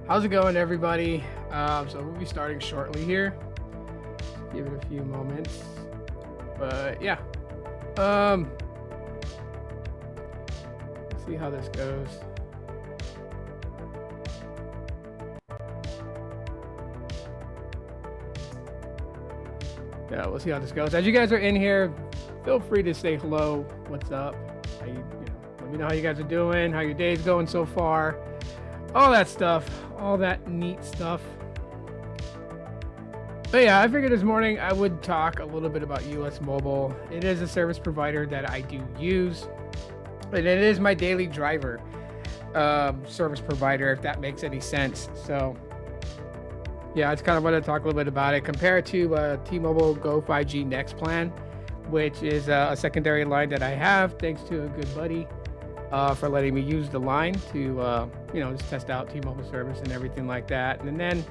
How's it going, everybody? So we'll be starting shortly here. Give it a few moments, but yeah. Let's see how this goes. Yeah, we'll see how this goes. As you guys are in here, feel free to say hello. What's up? How you know, let me know how you guys are doing, how your day's going so far, all that stuff, all that neat stuff. But yeah, I figured this morning I would talk a little bit about US Mobile. It is a service provider that I do use, and it is my daily driver service provider, if that makes any sense. So yeah, I just kind of want to talk a little bit about it. Compare it to T-Mobile Go5G Next plan, which is a secondary line that I have thanks to a good buddy for letting me use the line to just test out T-Mobile service and everything like that. And then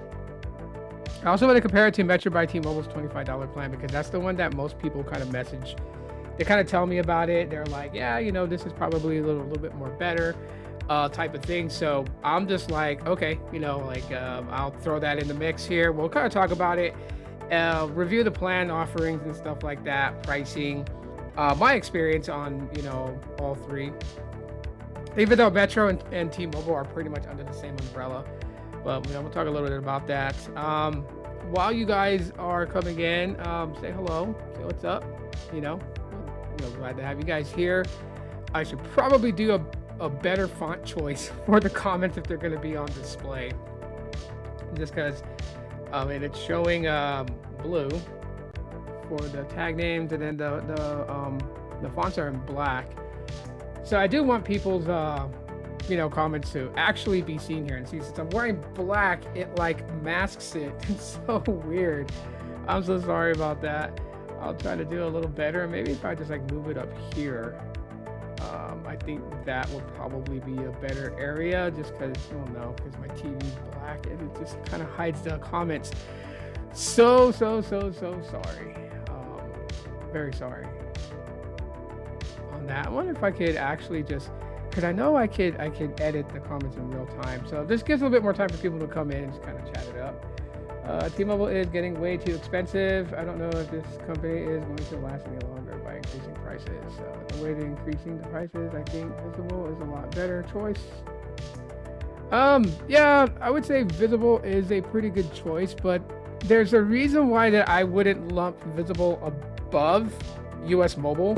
I also want to compare it to Metro by T-Mobile's $25 plan, because that's the one that most people kind of message. They kind of tell me about it. They're like, yeah, this is probably a little bit more better type of thing. So I'm just like, okay, I'll throw that in the mix here. We'll kind of talk about it, review the plan offerings and stuff like that, pricing, my experience on, all three. Even though Metro and T-Mobile are pretty much under the same umbrella. But we'll talk a little bit about that. While you guys are coming in, say hello, say what's up. Glad to have you guys here. I should probably do a better font choice for the comments if they're going to be on display. Just because and it's showing blue for the tag names, and then the fonts are in black. So I do want people's comments to actually be seen here. And see, since I'm wearing black, it like masks it. It's so weird. I'm so sorry about that. I'll try to do a little better. Maybe if I just like move it up here, I think that will probably be a better area, just because, because my TV's black and it just kind of hides the comments. So sorry. Very sorry on that. I wonder if I could actually just, because I know I could edit the comments in real time. So this gives a little bit more time for people to come in and just kind of chat it up. T-Mobile is getting way too expensive. I don't know if this company is going to last any longer by increasing prices. The way to increasing the prices, I think Visible is a lot better choice. Yeah, I would say Visible is a pretty good choice, but there's a reason why that I wouldn't lump Visible above US Mobile.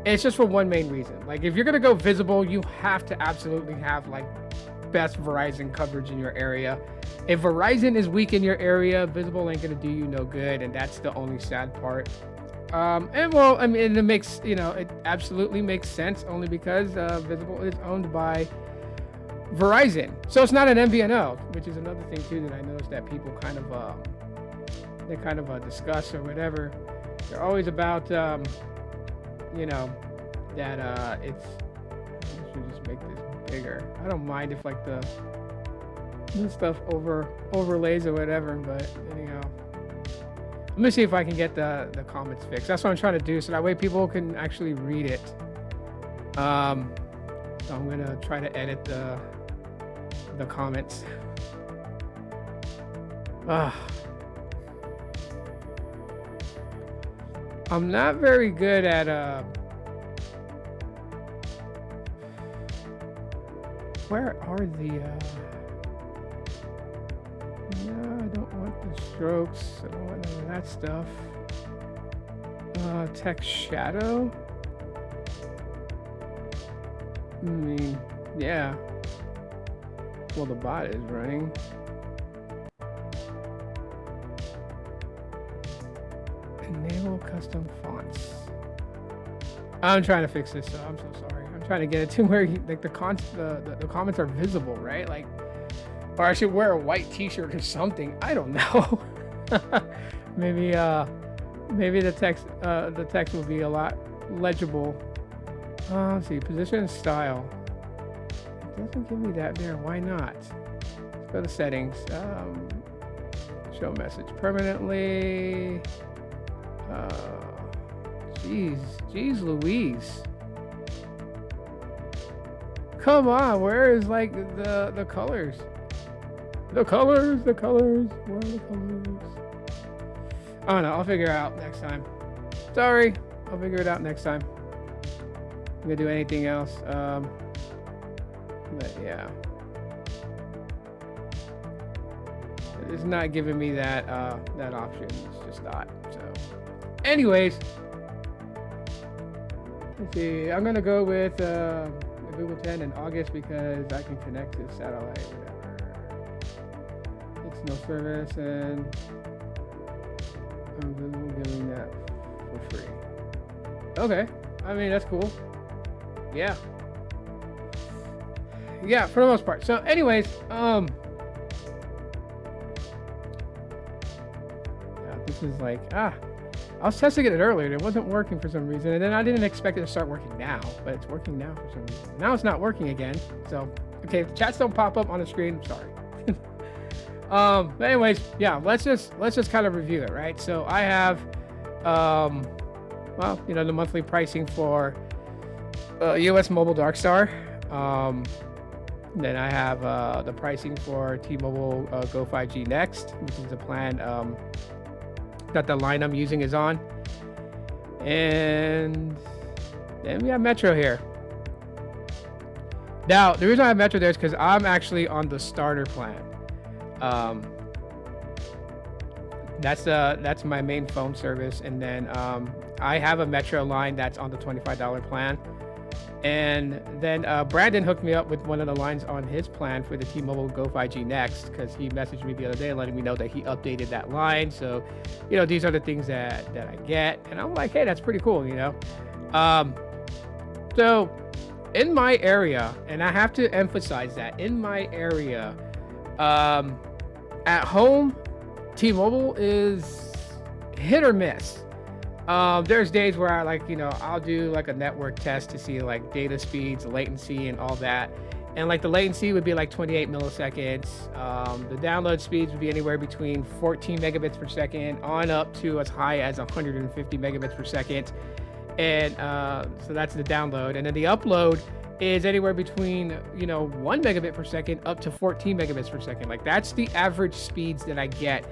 It's just for one main reason. Like, if you're gonna go Visible, you have to absolutely have like best Verizon coverage in your area. If Verizon is weak in your area, Visible ain't gonna do you no good, and that's the only sad part. It makes, it absolutely makes sense, only because Visible is owned by Verizon, so it's not an MVNO, which is another thing too that I noticed that people kind of discuss or whatever. They're always about that it's, I should just make this bigger. I don't mind if like the stuff overlays or whatever, but anyhow, let me see if I can get the comments fixed. That's what I'm trying to do, so that way people can actually read it. So I'm gonna try to edit the comments. I'm not very good at where are the no, I don't want the strokes. I don't want none of that stuff. Text shadow. I mean, yeah. Well, the bot is running. Enable custom fonts. I'm trying to fix this, so I'm so sorry. I'm trying to get it to where like the comments are visible, right? Like, or I should wear a white t-shirt or something. I don't know. maybe the text will be a lot legible. Let's see, position and style. It doesn't give me that there. Why not? Let's go to settings. Show message permanently. Jeez Louise. Come on, where is like the colors? The colors, the colors, where are the colors? I don't know. I'll figure it out next time. Sorry, I'll figure it out next time. I'm gonna do anything else. But yeah, it's not giving me that that option. It's just not. So, anyways, let's see. I'm gonna go with the Google 10 in August because I can connect to satellite. Whatever. It's no service and I'm giving that for free. Okay. I mean, that's cool. Yeah. Yeah, for the most part. So anyways, yeah, this is like, I was testing it earlier and it wasn't working for some reason. And then I didn't expect it to start working now, but it's working now for some reason. Now it's not working again. So, okay, if the chats don't pop up on the screen, I'm sorry. But anyways, yeah, let's just kind of review it, right? So I have, well, you know, the monthly pricing for US Mobile Dark Star. Then I have the pricing for T-Mobile Go5G Next, which is the plan that the line I'm using is on. And then we have Metro here. Now, the reason I have Metro there is because I'm actually on the starter plan. That's my main phone service, and then I have a Metro line that's on the $25 plan. And then Brandon hooked me up with one of the lines on his plan for the T-Mobile Go5G Next because he messaged me the other day letting me know that he updated that line. So, you know, these are the things that I get. And I'm like, hey, that's pretty cool, you know. So in my area, and I have to emphasize that, in my area, at home, T-Mobile is hit or miss. There's days where I'll do like a network test to see like data speeds, latency, and all that. And like the latency would be like 28 milliseconds. The download speeds would be anywhere between 14 megabits per second on up to as high as 150 megabits per second. And so that's the download. And then the upload is anywhere between 1 megabit per second up to 14 megabits per second. Like that's the average speeds that I get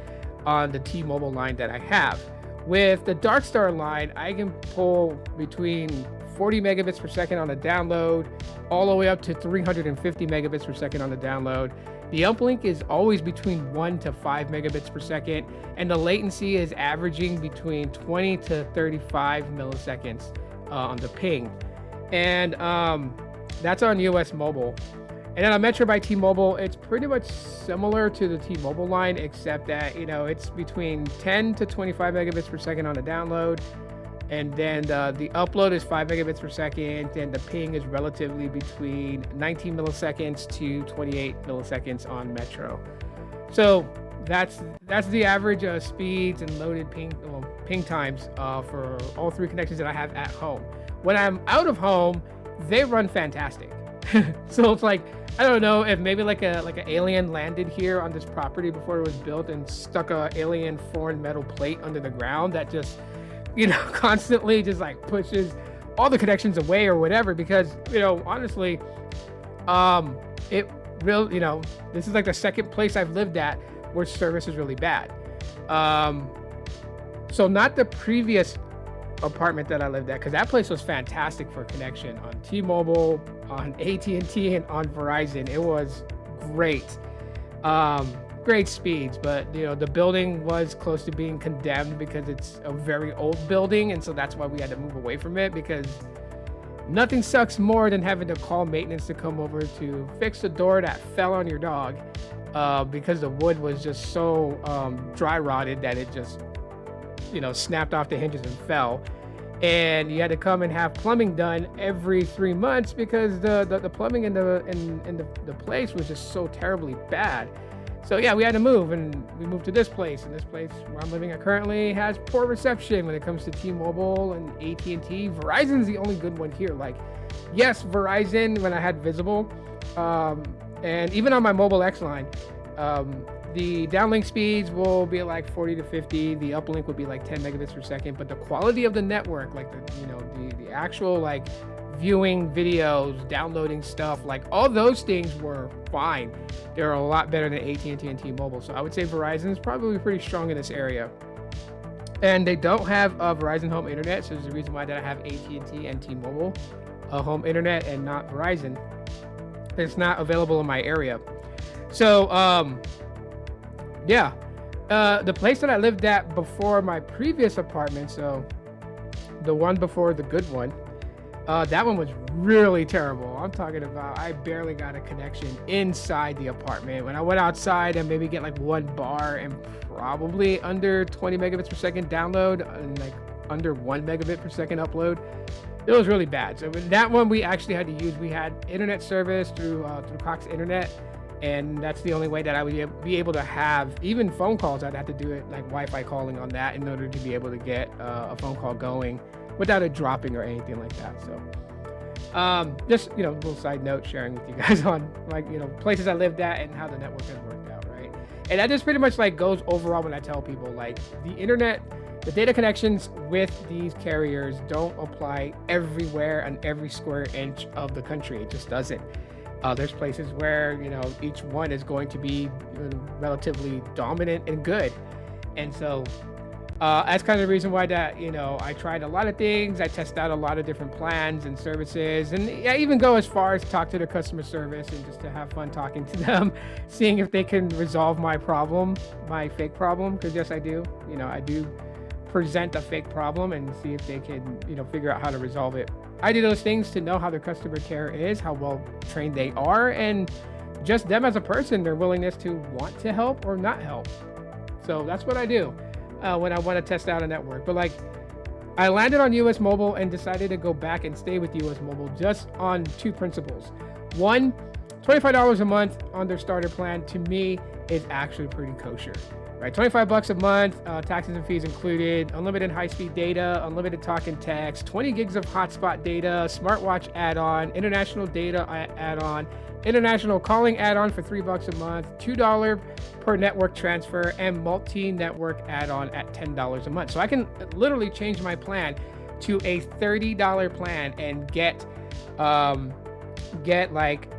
on the T-Mobile line that I have. With the Dark Star line, I can pull between 40 megabits per second on the download, all the way up to 350 megabits per second on the download. The uplink is always between 1 to 5 megabits per second, and the latency is averaging between 20 to 35 milliseconds on the ping. And that's on US Mobile. And then on Metro by T-Mobile, it's pretty much similar to the T-Mobile line, except that, it's between 10 to 25 megabits per second on the download. And then the upload is 5 megabits per second. And the ping is relatively between 19 milliseconds to 28 milliseconds on Metro. So that's the average speeds and loaded ping times for all three connections that I have at home. When I'm out of home, they run fantastic. So it's like, I don't know if maybe like an alien landed here on this property before it was built and stuck a alien foreign metal plate under the ground that just, constantly just like pushes all the connections away or whatever. Because, honestly, it really, this is like the second place I've lived at where service is really bad. So not the previous apartment that I lived at, because that place was fantastic for connection on T-Mobile, on AT&T, and on Verizon. It was great, great speeds. But the building was close to being condemned because it's a very old building, and so that's why we had to move away from it, because nothing sucks more than having to call maintenance to come over to fix the door that fell on your dog, because the wood was just so dry rotted that it just snapped off the hinges and fell. And you had to come and have plumbing done every 3 months because the plumbing in the place was just so terribly bad. So yeah, we had to move, and we moved to this place. And this place where I'm living at currently has poor reception when it comes to T-Mobile and AT&T. Verizon's the only good one here. Like, yes, Verizon when I had Visible, and even on my Mobile X line, the downlink speeds will be like 40 to 50. The uplink would be like 10 megabits per second. But the quality of the network, like the actual like viewing videos, downloading stuff, like all those things were fine. They're a lot better than AT&T and T-Mobile. So I would say Verizon is probably pretty strong in this area. And they don't have Verizon home internet, so there's a reason why that I have AT&T and T-Mobile home internet and not Verizon. It's not available in my area. So yeah, the place that I lived at before my previous apartment, so the one before the good one, that one was really terrible. I'm talking about I barely got a connection inside the apartment. When I went outside, I maybe get like one bar and probably under 20 megabits per second download and like under 1 megabit per second upload. It was really bad. So with that one, we actually had to use, we had internet service through Cox Internet, and that's the only way that I would be able to have even phone calls. I'd have to do it like Wi-Fi calling on that in order to be able to get a phone call going without it dropping or anything like that. So just, you know, a little side note sharing with you guys on like, you know, places I lived at and how the network has worked out, right? And that just pretty much like goes overall when I tell people like the internet, the data connections with these carriers don't apply everywhere on every square inch of the country. It just doesn't. There's places where, you know, each one is going to be relatively dominant and good. And so that's kind of the reason why that, you know, I tried a lot of things. I tested out a lot of different plans and services, and I even go as far as talk to the customer service and just to have fun talking to them, seeing if they can resolve my problem, my fake problem. Because yes, I do. You know, I do present a fake problem and see if they can, you know, figure out how to resolve it. I do those things to know how their customer care is, how well trained they are, and just them as a person, their willingness to want to help or not help. So that's what I do when I want to test out a network. But like, I landed on US Mobile and decided to go back and stay with US Mobile just on two principles. One, $25 a month on their starter plan to me is actually pretty kosher. Right, $25 a month, taxes and fees included, unlimited high-speed data, unlimited talk and text, 20 gigs of hotspot data, smartwatch add-on, international data add-on, international calling add-on for $3 a month, $2 per network transfer, and multi-network add-on at $10 a month. So I can literally change my plan to a $30 plan and get like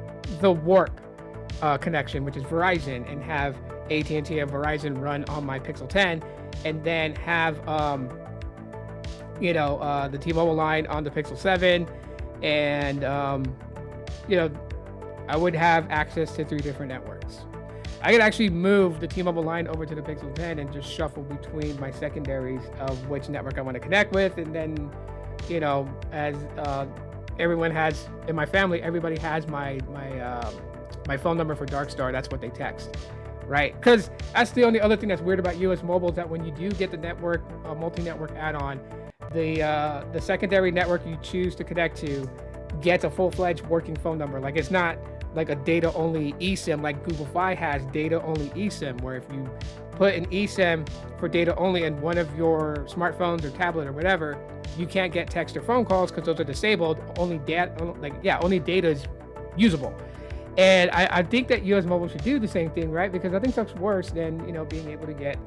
the Warp connection, which is Verizon, and have AT&T and Verizon run on my Pixel 10, and then have the T-Mobile line on the Pixel 7, and I would have access to 3 different networks. I could actually move the T-Mobile line over to the Pixel 10 and just shuffle between my secondaries of which network I want to connect with, and then, you know, as everyone has in my family, everybody has my phone number for Dark Star. That's what they text. Right, because that's the only other thing that's weird about US Mobile is that when you do get the network, multi-network add-on, the secondary network you choose to connect to gets a full-fledged working phone number. Like, it's not like a data-only eSIM like Google Fi has data-only eSIM, where if you put an eSIM for data-only in one of your smartphones or tablet or whatever, you can't get text or phone calls because those are disabled. Only data is usable. And I think that US Mobile should do the same thing, right? Because I think that's worse than, you know, being able to get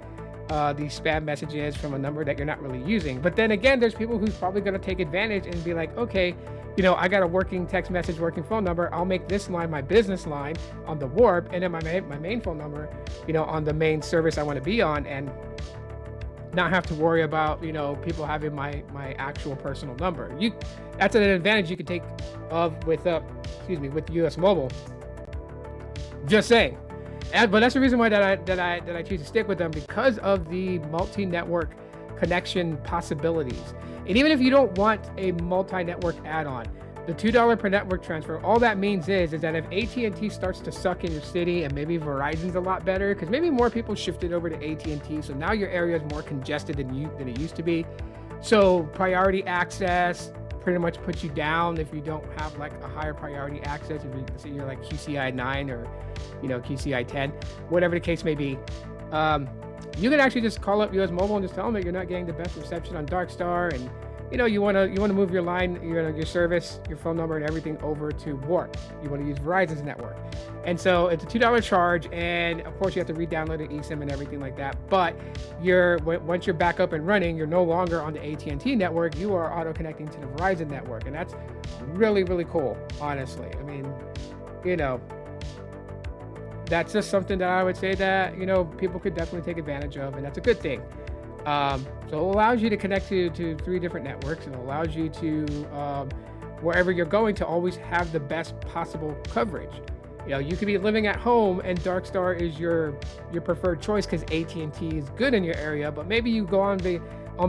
these spam messages from a number that you're not really using. But then again, there's people who's probably going to take advantage and be like, okay, you know, I got a working text message, working phone number. I'll make this line my business line on the Warp, and then my main phone number, you know, on the main service I want to be on, and not have to worry about, you know, people having my actual personal number. That's an advantage you can take with US Mobile. Just saying. But that's the reason why that I choose to stick with them, because of the multi-network connection possibilities. And even if you don't want a multi-network add-on, the $2 per network transfer, all that means is that if AT&T starts to suck in your city, and maybe Verizon's a lot better, because maybe more people shifted over to AT&T, so now your area is more congested than it used to be. So priority access pretty much puts you down if you don't have like a higher priority access. If you say you're like QCI 9 or, you know, QCI 10, whatever the case may be, you can actually just call up US Mobile and just tell them that you're not getting the best reception on Dark Star, and you want to move your line, your service, your phone number, and everything over to Warp. You want to use Verizon's network, and so it's a $2 charge, and of course you have to re-download an eSIM and everything like that. But once you're back up and running, you're no longer on the AT&T network. You are auto connecting to the Verizon network, and that's really, really cool. Honestly, I mean, that's just something that I would say that people could definitely take advantage of, and that's a good thing. So it allows you to connect to 3 different networks, and it allows you to wherever you're going to always have the best possible coverage. You could be living at home and Dark Star is your preferred choice because AT&T is good in your area, but maybe you go on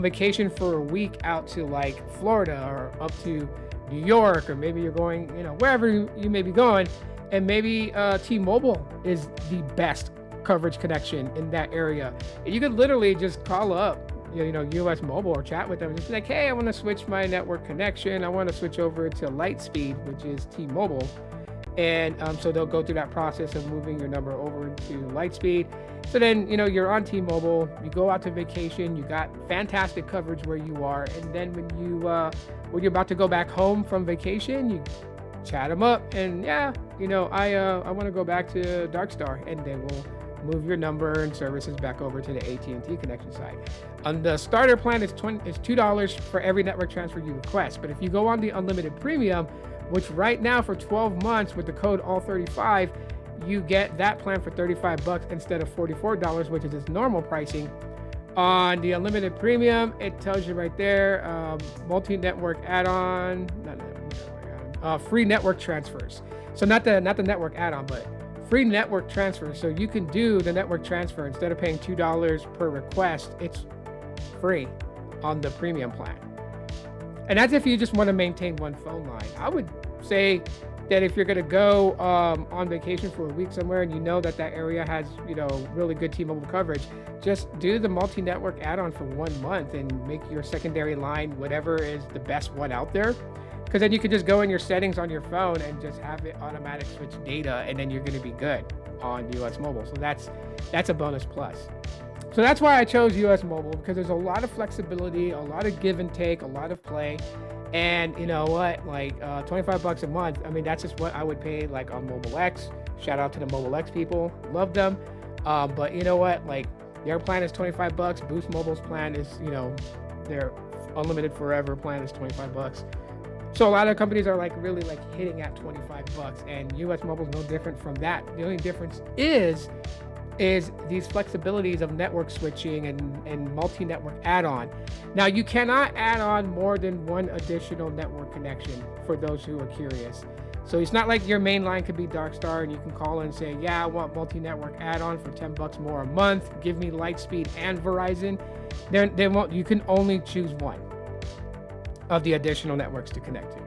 vacation for a week out to like Florida or up to New York, or maybe you're going wherever you may be going, and maybe T-Mobile is the best coverage connection in that area. And you could literally just call up US Mobile or chat with them and just be like, hey, I want to switch my network connection. I want to switch over to Lightspeed, which is T-Mobile. And so they'll go through that process of moving your number over to Lightspeed. So then you're on T-Mobile, you go out to vacation, you got fantastic coverage where you are, and then when you're about to go back home from vacation, you chat them up and I want to go back to Dark Star, and they will move your number and services back over to the AT&T connection side. On the starter plan, it's $2 for every network transfer you request. But if you go on the unlimited premium, which right now for 12 months with the code all35, you get that plan for $35 instead of $44, which is its normal pricing. On the unlimited premium, it tells you right there, multi-network add-on, free network transfers. So not the network add-on, but free network transfer. So you can do the network transfer instead of paying $2 per request. It's free on the premium plan. And that's if you just want to maintain one phone line. I would say that if you're going to go on vacation for a week somewhere and that area has really good T-Mobile coverage, just do the multi-network add-on for 1 month and make your secondary line whatever is the best one out there. Because then you can just go in your settings on your phone and just have it automatic switch data, and then you're going to be good on US Mobile. So that's a bonus plus. So that's why I chose US Mobile, because there's a lot of flexibility, a lot of give and take, a lot of play. And you know what, like $25 a month, I mean, that's just what I would pay like on Mobile X. Shout out to the Mobile X people, love them. But you know what, like their plan is $25. Boost Mobile's plan is, their unlimited forever plan is $25. So a lot of companies are really hitting at $25, and US Mobile is no different from that. The only difference is these flexibilities of network switching and multi-network add-on. Now, you cannot add on more than one additional network connection for those who are curious. So it's not like your main line could be Dark Star and you can call in and say, yeah, I want multi-network add-on for $10 more a month. Give me Lightspeed and Verizon. They won't. You can only choose one of the additional networks to connect to.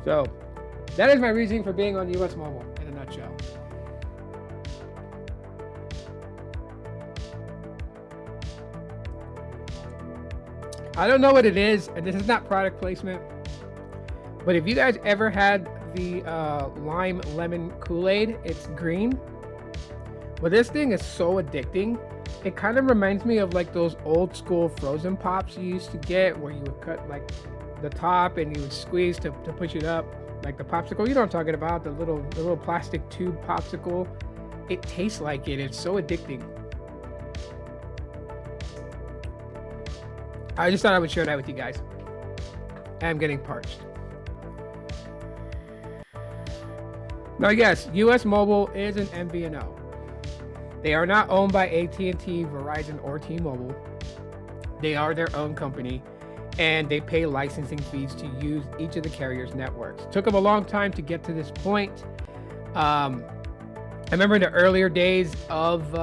So that is my reasoning for being on US Mobile in a nutshell. I don't know what it is, and this is not product placement, but if you guys ever had the lime lemon Kool-Aid, it's green. Well, this thing is so addicting. It kind of reminds me of like those old school frozen pops you used to get, where you would cut like the top and you would squeeze to push it up, like the popsicle. You know what I'm talking about, the little plastic tube popsicle. It tastes like it. It's so addicting. I just thought I would share that with you guys. I'm getting parched. Now, yes, US Mobile is an MVNO. They are not owned by AT&T, Verizon, or T-Mobile. They are their own company, and they pay licensing fees to use each of the carriers' networks. It took them a long time to get to this point. I remember in the earlier days of,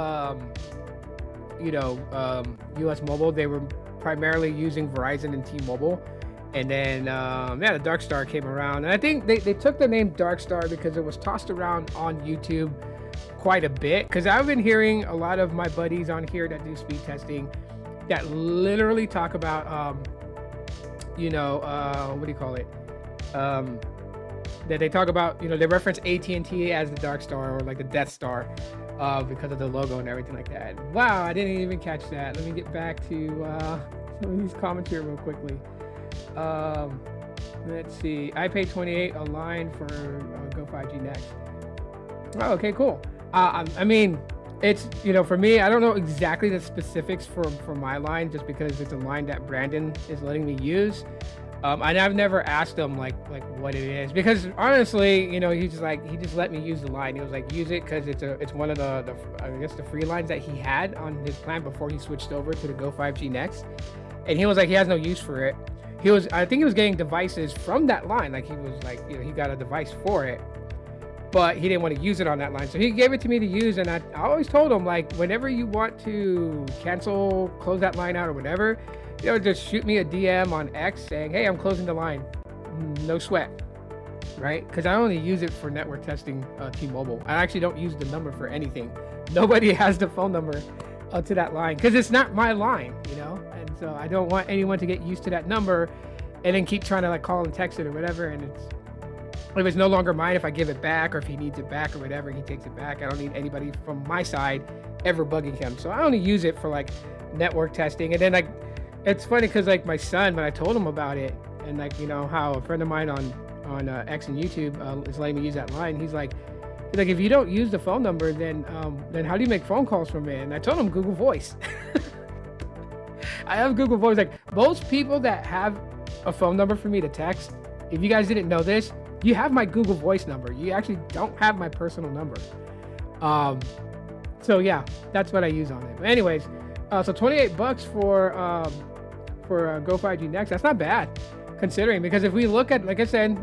US Mobile, they were primarily using Verizon and T-Mobile. And then, the Dark Star came around. And I think they took the name Dark Star because it was tossed around on YouTube quite a bit. Because I've been hearing a lot of my buddies on here that do speed testing that literally talk about, what do you call it? That they talk about, they reference AT&T as the Dark Star or like the Death Star. because of the logo and everything like that. Wow, I didn't even catch that. Let me get back to some of these comments here real quickly. Let's see. I pay 28 a line for Go5G Next. Oh, okay, cool. I mean, it's, for me, I don't know exactly the specifics for my line, just because it's a line that Brandon is letting me use. And I've never asked him like what it is, because honestly, he just let me use the line. He was like, use it because it's one of the I guess the free lines that he had on his plan before he switched over to the Go5G Next. And he was like, he has no use for it. I think he was getting devices from that line. Like, he was like, he got a device for it, but he didn't want to use it on that line. So he gave it to me to use. And I always told him, like, whenever you want to cancel, close that line out or whatever, just shoot me a DM on X saying, hey, I'm closing the line. No sweat, right? Because I only use it for network testing T-Mobile. I actually don't use the number for anything. Nobody has the phone number to that line because it's not my line, And so I don't want anyone to get used to that number and then keep trying to like call and text it or whatever. And if it's no longer mine, if I give it back or if he needs it back or whatever, he takes it back. I don't need anybody from my side ever bugging him. So I only use it for like network testing. And then like, it's funny because like my son, when I told him about it and like, how a friend of mine on X and YouTube is letting me use that line, he's like, if you don't use the phone number, then how do you make phone calls from it? And I told him Google Voice. I have Google Voice. Like, most people that have a phone number for me to text, if you guys didn't know this, you have my Google Voice number. You actually don't have my personal number. So yeah, that's what I use on it. But anyways, so $28 for Go5G Next. That's not bad, considering, because if we look at, like I said,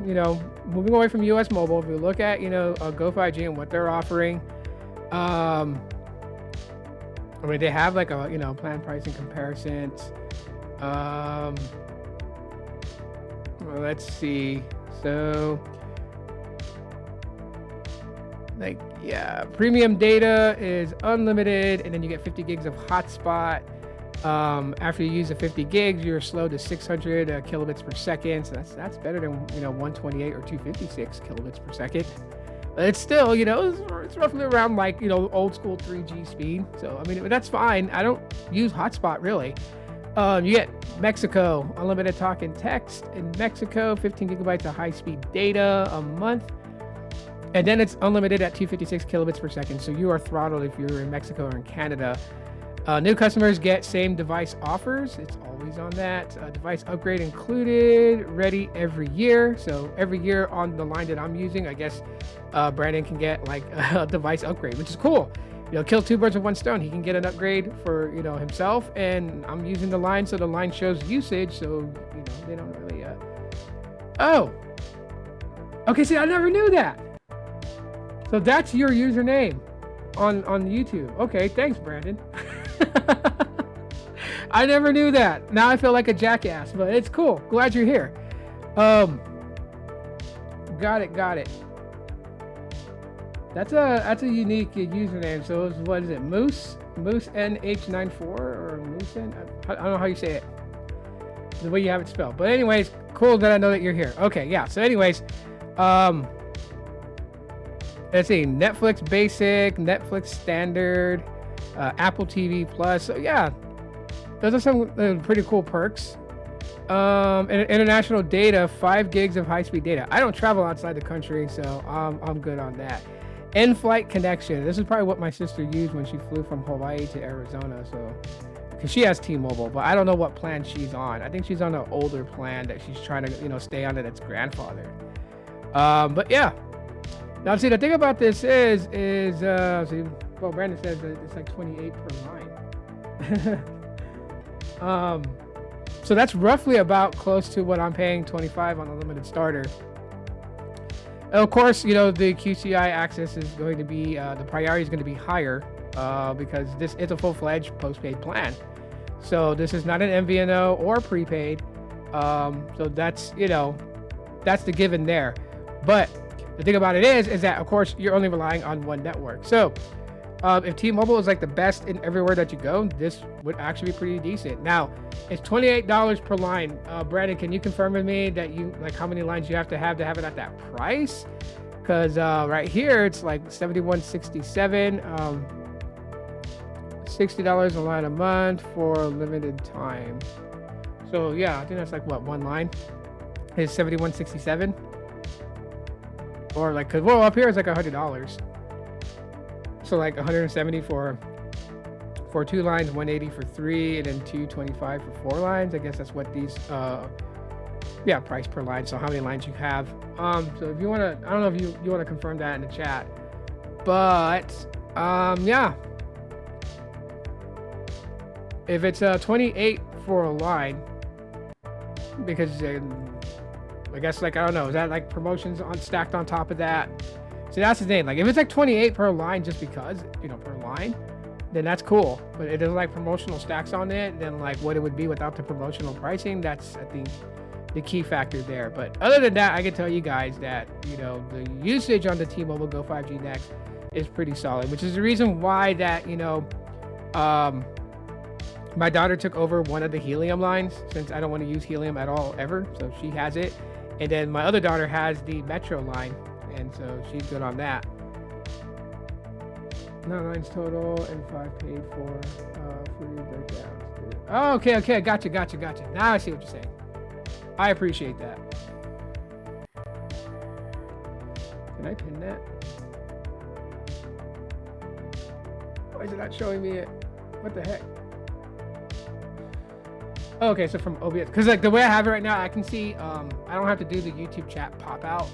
moving away from US Mobile, if we look at, Go5G and what they're offering, I mean, they have like a, plan pricing comparisons. Well, let's see. So, like, yeah, premium data is unlimited, and then you get 50 gigs of hotspot. After you use the 50 gigs, you're slow to 600 kilobits per second. So that's better than 128 or 256 kilobits per second. But it's still, it's roughly around like old school 3G speed. So I mean, that's fine. I don't use hotspot really. You get Mexico unlimited talk and text in Mexico, 15 gigabytes of high-speed data a month, and then it's unlimited at 256 kilobits per second. So you are throttled if you're in Mexico or in Canada. New customers get same device offers. It's always on that. Device upgrade included, ready every year. So every year on the line that I'm using, I guess Brandon can get like a device upgrade, which is cool. Kill two birds with one stone. He can get an upgrade for himself, and I'm using the line, so the line shows usage. So they don't really. Oh, okay. See, I never knew that. So that's your username on YouTube. Okay, thanks, Brandon. I never knew that. Now I feel like a jackass, but it's cool. Glad you're here. Got it. That's a unique username. So what is it? Moose NH94 or Moose N? I don't know how you say it. The way you have it spelled. But anyways, cool that I know that you're here. Okay, yeah. So anyways, let's see. Netflix Basic, Netflix Standard, Apple TV Plus. So yeah, those are some pretty cool perks. International data, 5 gigs of high-speed data. I don't travel outside the country, so I'm good on that. In-flight connection. This is probably what my sister used when she flew from Hawaii to Arizona. So, because she has T-Mobile, but I don't know what plan she's on. I think she's on an older plan that she's trying to, stay on that's grandfathered. But yeah. Now, see, the thing about this is well, Brandon says that it's like 28 per line. So that's roughly about close to what I'm paying, 25 on a limited starter. And of course, the QCI access is going to be, the priority is going to be higher because this is a full-fledged postpaid plan. So this is not an MVNO or prepaid. So that's, that's the given there. But the thing about it is that, of course, you're only relying on one network. So if T-Mobile is like the best in everywhere that you go, this would actually be pretty decent. Now, it's $28 per line. Brandon, can you confirm with me that how many lines you have to have it at that price? because right here it's like $71.67, $60 a line a month for a limited time. So yeah, I think that's like what, one line is $71.67, or like, cause well, up here it's like $100, so like 170 for 2 lines, 180 for 3, and then 225 for 4 lines. I guess that's what these price per line, so how many lines you have. So if you want to, I don't know if you want to confirm that in the chat, but yeah, if it's 28 for a line, because I guess, like, I don't know, is that like promotions on stacked on top of that? So that's the thing, like if it's like 28 per line just because, you know, per line, then that's cool. But it doesn't like promotional stacks on it, then like what it would be without the promotional pricing, that's, I think, the key factor there. But other than that, I can tell you guys that, you know, the usage on the T-Mobile Go5G Next is pretty solid, which is the reason why that, you know, my daughter took over one of the helium lines, since I don't want to use helium at all ever, so she has it. And then my other daughter has the Metro line, and so she's good on that. 9 lines total and 5 paid for free breakdowns. Oh, okay, gotcha. Now I see what you're saying. I appreciate that. Can I pin that? Why is it not showing me it? What the heck? Okay, so from OBS, because like the way I have it right now, I can see, I don't have to do the YouTube chat pop out.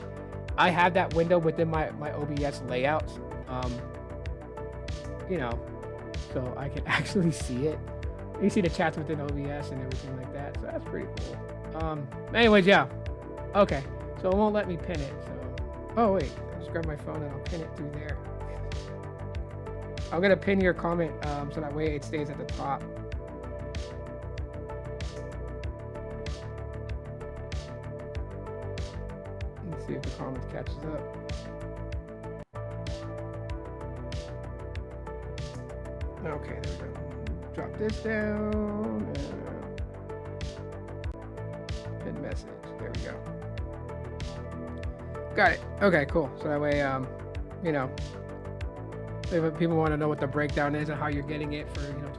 I have that window within my OBS layouts, you know, so I can actually see it. You see the chats within OBS and everything like that, so that's pretty cool. Anyways, yeah, okay, so it won't let me pin it, so, oh wait, I'll just grab my phone and I'll pin it through there. I'm gonna pin your comment, so that way it stays at the top. See if the comments catches up. Okay, there we go. Drop this down. Pin message. There we go. Got it. Okay, cool. So that way, you know, if people want to know what the breakdown is and how you're getting it for, you know,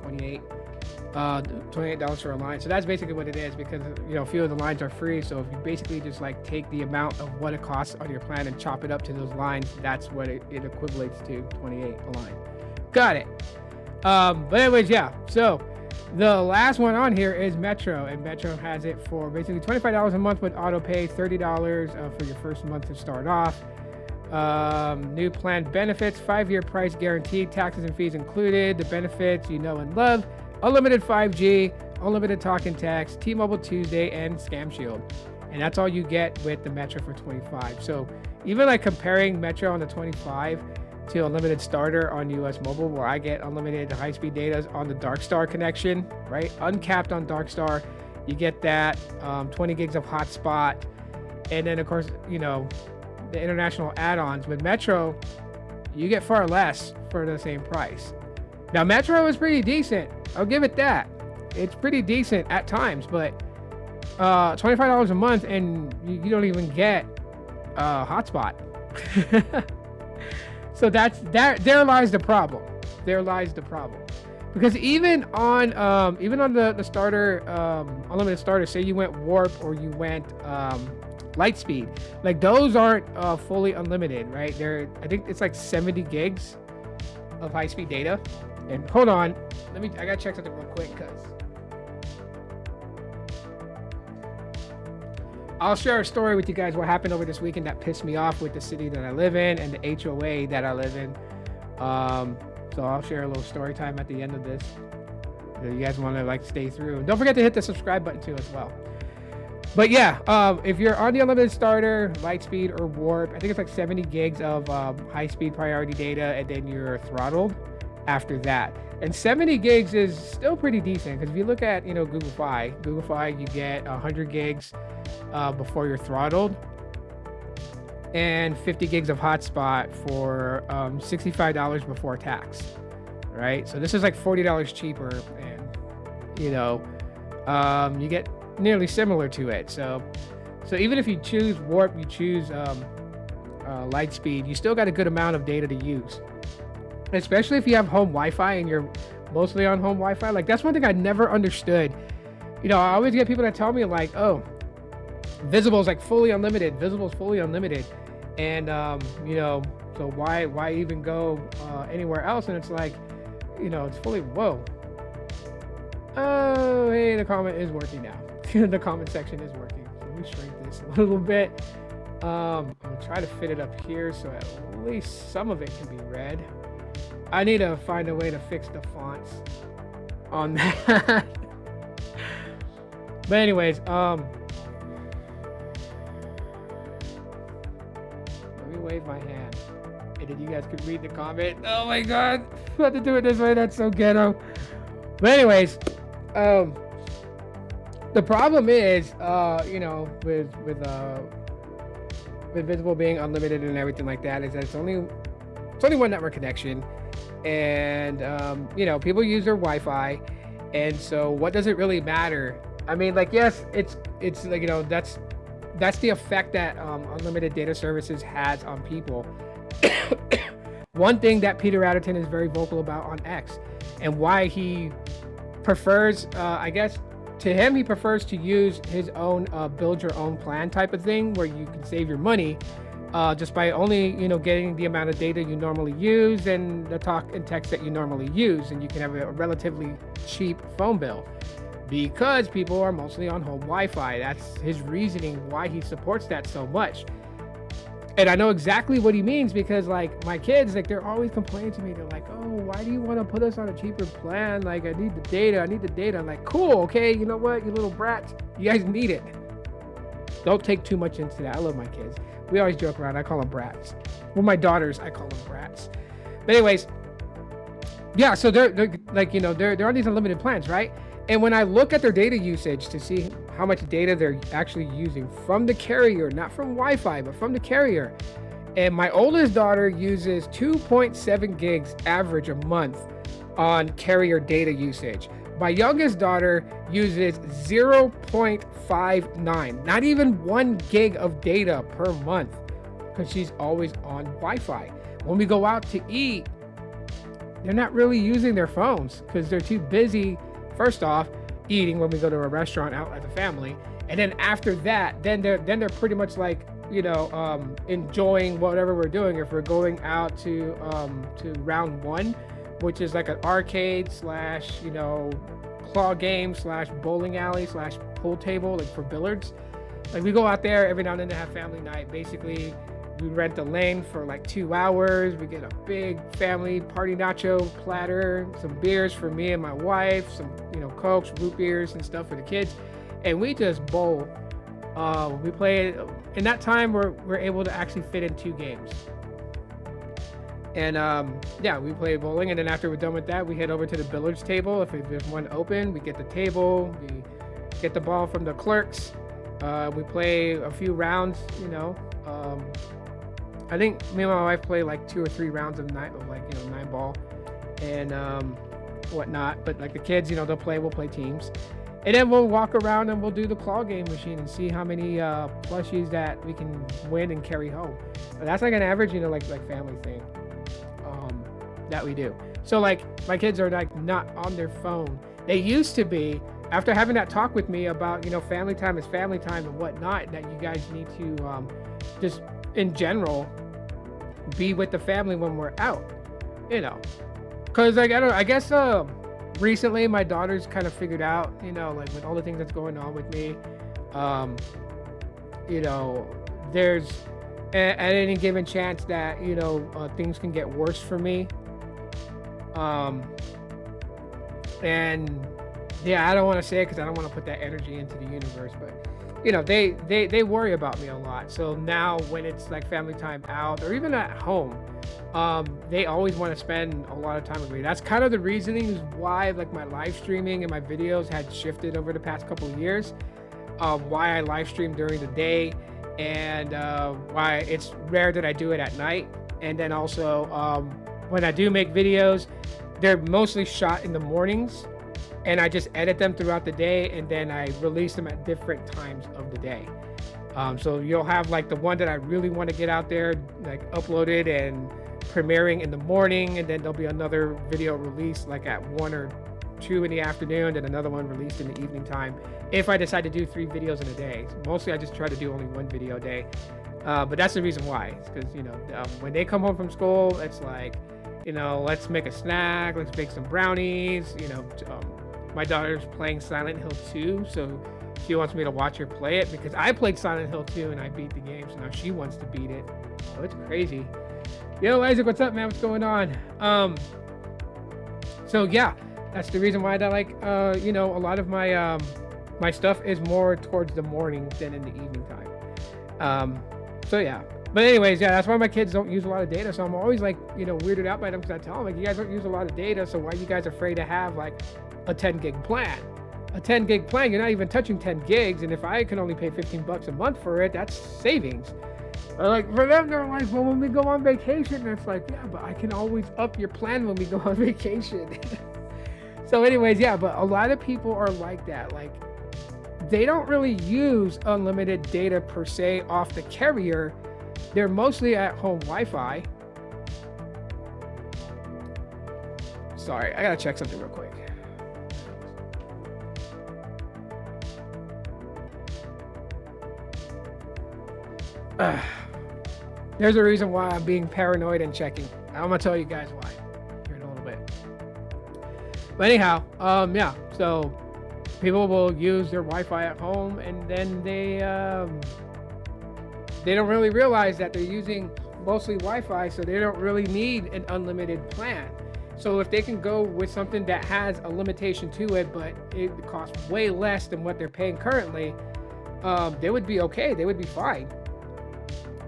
$28 for a line. So that's basically what it is, because, you know, a few of the lines are free. So if you basically just like take the amount of what it costs on your plan and chop it up to those lines, that's what it equivalates to, 28 a line. Got it. But anyways, yeah. So the last one on here is Metro, and Metro has it for basically $25 a month with auto pay, $30 for your first month to start off. New plan benefits, 5-year price guaranteed, taxes and fees included. The benefits you know and love: unlimited 5G, unlimited talk and text, T-Mobile Tuesday, and Scam Shield. And that's all you get with the Metro for 25. So even like comparing Metro on the 25 to unlimited starter on US Mobile, where I get unlimited high-speed data on the Dark Star connection, right? Uncapped on Dark Star, you get that, 20 gigs of hotspot, and then of course, you know, the international add-ons. With Metro, you get far less for the same price. Now, Metro is pretty decent. I'll give it that. It's pretty decent at times, but $25 a month and you don't even get hotspot. So there lies the problem. There lies the problem. Because even on the starter, unlimited starter, say you went warp or you went Lightspeed, like those aren't fully unlimited, right? I think it's like 70 gigs of high-speed data. And hold on, I gotta check something real quick, because I'll share a story with you guys what happened over this weekend that pissed me off with the city that I live in and the HOA that I live in. So I'll share a little story time at the end of this. If you guys want to like stay through, and don't forget to hit the subscribe button too as well. But yeah, if you're on the unlimited starter, Lightspeed or Warp, I think it's like 70 gigs of high-speed priority data, and then you're throttled after that. And 70 gigs is still pretty decent, because if you look at, you know, Google Fi, you get 100 gigs before you're throttled, and 50 gigs of hotspot for $65 before tax, right? So this is like $40 cheaper, and you know, you get nearly similar to it. So even if you choose Warp, you choose light speed, you still got a good amount of data to use, especially if you have home Wi-Fi and you're mostly on home Wi-Fi. Like, that's one thing I never understood. You know, I always get people that tell me like, oh, Visible is like fully unlimited. Visible is fully unlimited. And, you know, so why even go anywhere else? And it's like, you know, it's fully, whoa. Oh, hey, the comment is working now. The comment section is working. So let me shrink this a little bit. I'm gonna try to fit it up here so at least some of it can be read. I need to find a way to fix the fonts on that. But anyways, let me wave my hand. And then you guys could read the comment. Oh my god, I have to do it this way. That's so ghetto. But anyways, the problem is, you know, with Visible being unlimited and everything like that, is that it's only one network connection, and you know, people use their Wi-Fi, and so what does it really matter? I mean, like, yes, it's like, you know, that's the effect that unlimited data services has on people. One thing that Peter Adderton is very vocal about on X, and why he prefers, I guess, to him, he prefers to use his own build your own plan type of thing, where you can save your money just by only, you know, getting the amount of data you normally use and the talk and text that you normally use, and you can have a relatively cheap phone bill, because people are mostly on home Wi-Fi. That's his reasoning why he supports that so much. And I know exactly what he means, because like my kids, like, they're always complaining to me. They're like, oh, why do you want to put us on a cheaper plan? Like, I need the data. I'm like, cool, okay, you know what, you little brats, you guys need it. Don't take too much into that. I love my kids. We always joke around. I call them brats. Well, my daughters, I call them brats. But anyways, yeah, so they're like, you know, they're on these unlimited plans, right? And when I look at their data usage to see how much data they're actually using from the carrier, not from Wi-Fi, but from the carrier, and my oldest daughter uses 2.7 gigs average a month on carrier data usage. My youngest daughter uses 0.59, not even 1 gig of data per month, because she's always on Wi-Fi. When we go out to eat, they're not really using their phones because they're too busy, first off, eating when we go to a restaurant out as a family, and then after that, then they're pretty much like, you know, enjoying whatever we're doing. If we're going out to round one, which is like an arcade / you know, claw game / bowling alley / pool table, like for billiards. Like, we go out there every now and then to have family night. Basically, we rent the lane for like 2 hours. We get a big family party nacho platter, some beers for me and my wife, some, you know, Cokes, root beers and stuff for the kids, and we just bowl. We play. In that time, we're able to actually fit in 2 games. And yeah, we play bowling, and then after we're done with that, we head over to the billiards table. If there's one open, we get the table, we get the ball from the clerks. We play a few rounds, you know. I think me and my wife play like 2 or 3 rounds of 9 ball and whatnot. But like the kids, you know, we'll play teams. And then we'll walk around and we'll do the claw game machine and see how many plushies that we can win and carry home. But that's like an average, you know, like family thing that we do. So like my kids are like not on their phone. They used to be, after having that talk with me about, you know, family time is family time and whatnot, that you guys need to just in general be with the family when we're out, you know, because like I guess recently my daughter's kind of figured out, you know, like with all the things that's going on with me, you know, there's at any given chance that, you know, things can get worse for me, and yeah, I don't want to say it because I don't want to put that energy into the universe, but you know, they worry about me a lot. So now when it's like family time out or even at home, they always want to spend a lot of time with me. That's kind of the reasoning is why like my live streaming and my videos had shifted over the past couple of years, why I live stream during the day, and why it's rare that I do it at night. And then also when I do make videos, they're mostly shot in the mornings, and I just edit them throughout the day, and then I release them at different times of the day. So you'll have like the one that I really want to get out there, like uploaded and premiering in the morning, and then there'll be another video released like at 1 or 2 in the afternoon, and another one released in the evening time. If I decide to do 3 videos in a day, mostly I just try to do only 1 video a day. But that's the reason why. It's because when they come home from school, it's like, let's make a snack, let's make some brownies. My daughter's playing Silent Hill 2, so she wants me to watch her play it because I played Silent Hill 2 and I beat the game, so now she wants to beat it. Oh, it's crazy. Yo, Isaac, what's up, man? What's going on? So yeah, that's the reason why I like, a lot of my my stuff is more towards the morning than in the evening time. So yeah. But anyways, yeah, that's why my kids don't use a lot of data. So I'm always like, weirded out by them because I tell them, like, you guys don't use a lot of data, so why are you guys afraid to have like a 10 gig plan? A 10 gig plan, you're not even touching 10 gigs. And if I can only pay $15 a month for it, that's savings. Like for them, they're like, well, when we go on vacation, it's like, yeah, but I can always up your plan when we go on vacation. So anyways, yeah, but a lot of people are like that. Like they don't really use unlimited data per se off the carrier. They're mostly at home Wi-Fi. Sorry, I gotta check something real quick. There's a reason why I'm being paranoid and checking. I'm gonna tell you guys why here in a little bit. But anyhow, yeah. So people will use their Wi-Fi at home, and then they don't really realize that they're using mostly Wi-Fi, so they don't really need an unlimited plan. So if they can go with something that has a limitation to it, but it costs way less than what they're paying currently, they would be okay. They would be fine.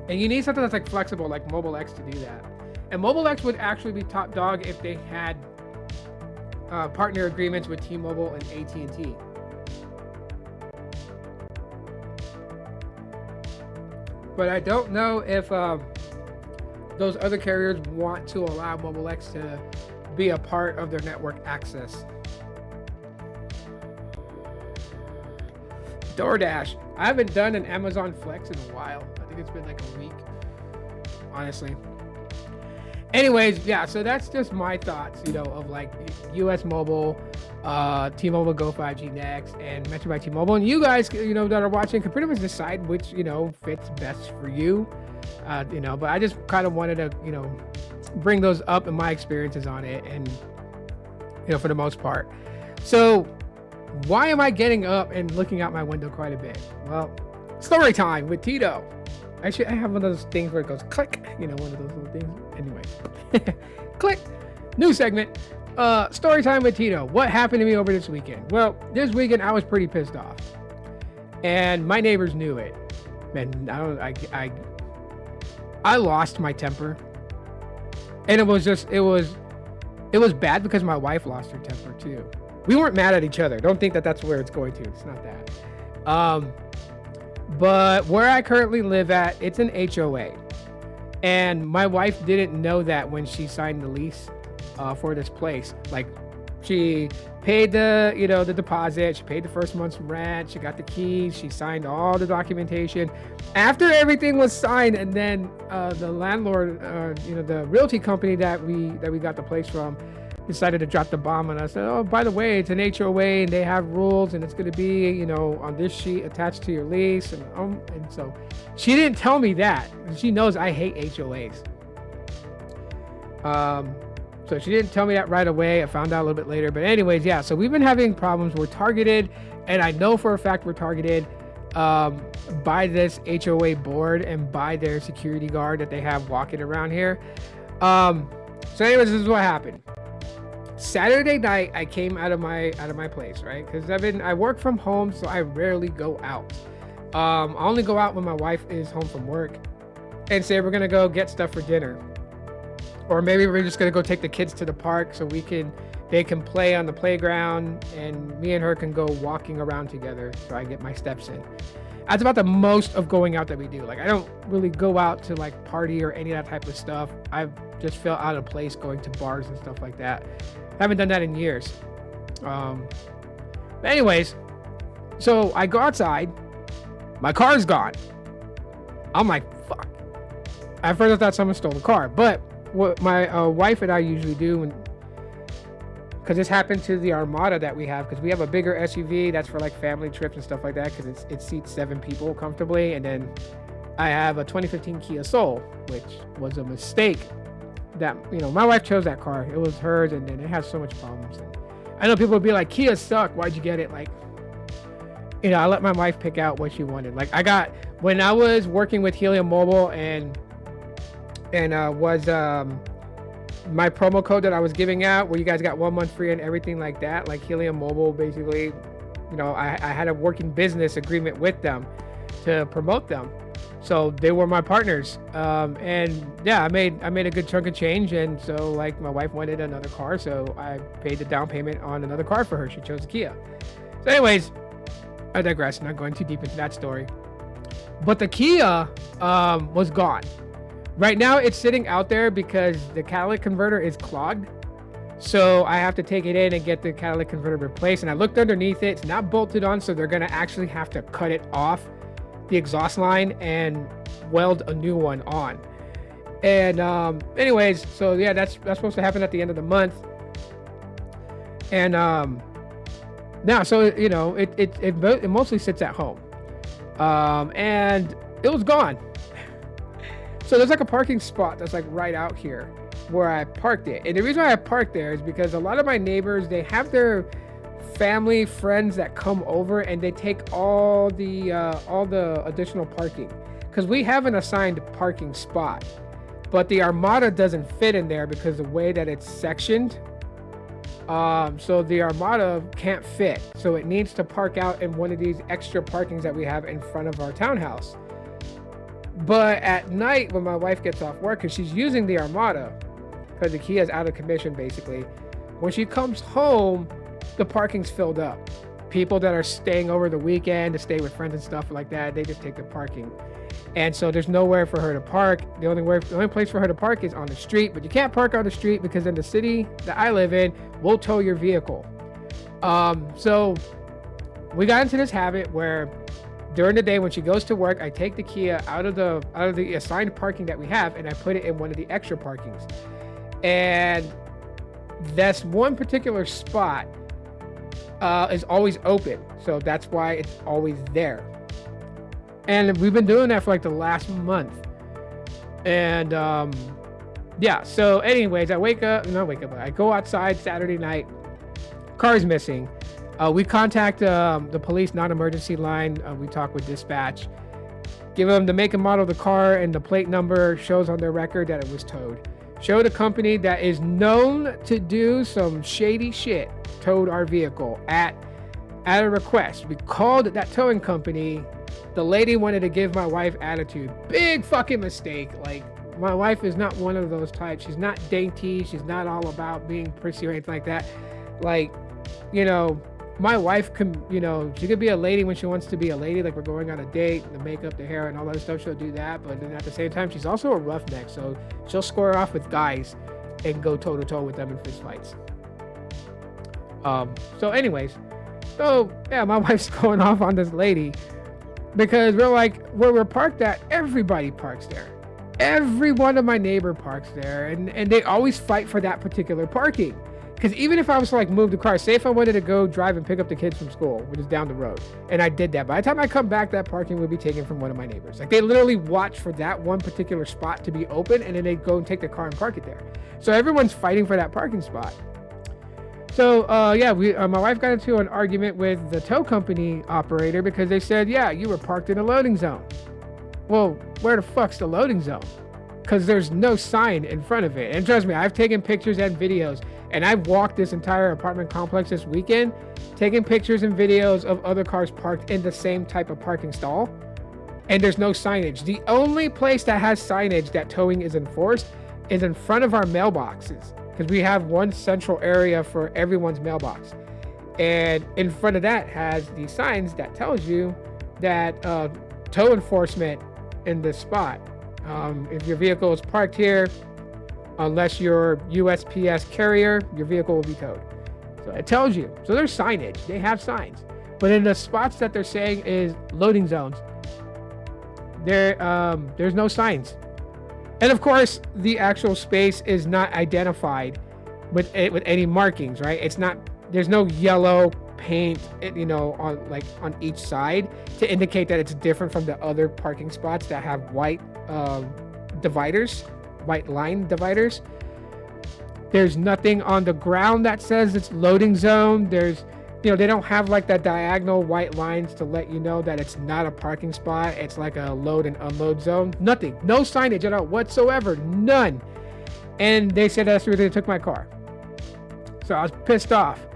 And you need something that's like flexible, like Mobile X, to do that. And Mobile X would actually be top dog if they had partner agreements with T-Mobile and AT&T. But I don't know if those other carriers want to allow Mobile X to be a part of their network access. DoorDash. I haven't done an Amazon Flex in a while. I think it's been like a week, honestly. Anyways, yeah, so that's just my thoughts, of like US Mobile, T-Mobile Go5G Next, and Metro by T-Mobile. And you guys, that are watching can pretty much decide which, fits best for you. But I just kind of wanted to, bring those up and my experiences on it, and, for the most part. So why am I getting up and looking out my window quite a bit? Well, story time with Tito. I have one of those things where it goes click, one of those little things. Anyway, click. New segment. Story time with Tito. What happened to me over this weekend? Well, this weekend I was pretty pissed off, and my neighbors knew it. Man, I lost my temper, and it was bad because my wife lost her temper too. We weren't mad at each other. Don't think that that's where it's going to. It's not that. But where I currently live at, it's an HOA. And my wife didn't know that when she signed the lease for this place. Like, she paid the deposit. She paid the first month's rent. She got the keys. She signed all the documentation. After everything was signed, and then the landlord, the realty company that we got the place from, decided to drop the bomb on us. Oh, by the way, it's an HOA and they have rules, and it's going to be, on this sheet attached to your lease. And so she didn't tell me that. She knows I hate HOAs. So she didn't tell me that right away. I found out a little bit later. But anyways, yeah. So we've been having problems. We're targeted, and I know for a fact we're targeted by this HOA board and by their security guard that they have walking around here. So anyways, this is what happened. Saturday night, I came out of my place, right? Because I work from home, so I rarely go out. I only go out when my wife is home from work, and say we're gonna go get stuff for dinner, or maybe we're just gonna go take the kids to the park so they can play on the playground, and me and her can go walking around together so I get my steps in. That's about the most of going out that we do. Like, I don't really go out to like party or any of that type of stuff. I just feel out of place going to bars and stuff like that. I haven't done that in years. But anyways, so I go outside, My car's gone. I'm like, fuck. At first I thought someone stole the car, but what my wife and I usually do, because this happened to the Armada that we have, because we have a bigger SUV that's for like family trips and stuff like that, because it seats 7 people comfortably, and then I have a 2015 Kia Soul, which was a mistake. That, you know, my wife chose that car. It was hers, and then it has so much problems. And I know people would be like, Kia suck. Why'd you get it? Like, you know, I let my wife pick out what she wanted. Like, when I was working with Helium Mobile and was my promo code that I was giving out, where you guys got 1 month free and everything like that, like Helium Mobile, basically, you know, I had a working business agreement with them to promote them. So they were my partners. And yeah, I made a good chunk of change. And so, like, my wife wanted another car, so I paid the down payment on another car for her. She chose a Kia. So anyways, I digress, not going too deep into that story. But the Kia was gone. Right now it's sitting out there because the catalytic converter is clogged. So I have to take it in and get the catalytic converter replaced. And I looked underneath it, it's not bolted on, so they're gonna actually have to cut it off, the exhaust line, and weld a new one on. And anyways, so yeah, that's supposed to happen at the end of the month. And now, so, you know, it mostly sits at home. And it was gone. So there's like a parking spot that's like right out here where I parked it. And the reason why I parked there is because a lot of my neighbors, they have their family, friends that come over, and they take all the additional parking, because we have an assigned parking spot, but the Armada doesn't fit in there because the way that it's sectioned. So the Armada can't fit, so it needs to park out in one of these extra parkings that we have in front of our townhouse. But at night, when my wife gets off work, because she's using the Armada, because the Kia is out of commission basically, when she comes home, the parking's filled up. People that are staying over the weekend to stay with friends and stuff like that, they just take the parking. And so there's nowhere for her to park. The only place for her to park is on the street, but you can't park on the street because in the city that I live in, we'll tow your vehicle. So we got into this habit where during the day when she goes to work, I take the Kia out of the assigned parking that we have, and I put it in one of the extra parkings. And that's one particular spot is always open, so that's why it's always there. And we've been doing that for like the last month. And yeah, so anyways, I go outside Saturday night, car's missing. We contact the police non-emergency line. We talk with dispatch, give them the make and model of the car, and the plate number shows on their record that it was towed. Show the company that is known to do some shady shit towed our vehicle at a request. We called that towing company. The lady wanted to give my wife attitude. Big fucking mistake. Like, my wife is not one of those types. She's not dainty. She's not all about being prissy or anything like that. Like, you know, my wife can, you know, she could be a lady when she wants to be a lady. Like, we're going on a date, the makeup, the hair, and all that stuff, she'll do that. But then at the same time, she's also a roughneck. So she'll square off with guys and go toe to toe with them in fist fights. So anyways, so yeah, my wife's going off on this lady because we're like, where we're parked at, everybody parks there. Every one of my neighbor parks there, and they always fight for that particular parking. Because even if I was to like move the car, say if I wanted to go drive and pick up the kids from school, which is down the road, and I did that, by the time I come back, that parking would be taken from one of my neighbors. Like, they literally watch for that one particular spot to be open, and then they go and take the car and park it there. So everyone's fighting for that parking spot. So yeah, my wife got into an argument with the tow company operator because they said, yeah, you were parked in a loading zone. Well, where the fuck's the loading zone? Because there's no sign in front of it. And trust me, I've taken pictures and videos, and I've walked this entire apartment complex this weekend, taking pictures and videos of other cars parked in the same type of parking stall, and there's no signage. The only place that has signage that towing is enforced is in front of our mailboxes, because we have one central area for everyone's mailbox. And in front of that has these signs that tells you that tow enforcement in this spot. If your vehicle is parked here, unless you're USPS carrier, your vehicle will be towed. So it tells you. So there's signage. They have signs. But in the spots that they're saying is loading zones, there's no signs. And of course, the actual space is not identified with any markings, right? It's not. There's no yellow paint, on each side to indicate that it's different from the other parking spots that have white dividers, white line dividers. There's nothing on the ground that says it's loading zone. They don't have like that diagonal white lines to let you know that it's not a parking spot. It's like a load and unload zone. Nothing. No signage at all whatsoever. None. And they said that's where they took my car. So I was pissed off.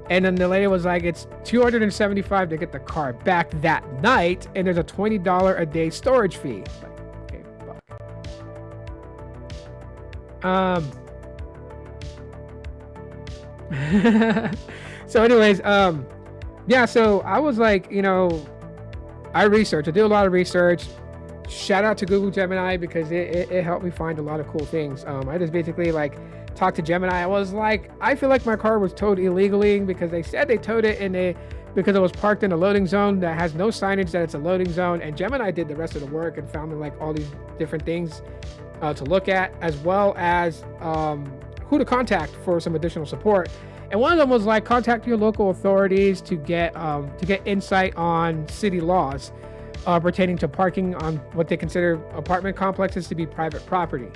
And then the lady was like, it's $275 to get the car back that night. And there's a $20 a day storage fee. Like, okay, fuck. So anyways, so I was like, I do a lot of research. Shout out to Google Gemini because it helped me find a lot of cool things. I just basically talked to Gemini. I was like, I feel like my car was towed illegally because they said they towed it because it was parked in a loading zone that has no signage that it's a loading zone. And Gemini did the rest of the work and found all these different things to look at, as well as who to contact for some additional support. And one of them was contact your local authorities to get insight on city laws pertaining to parking on what they consider apartment complexes to be private property.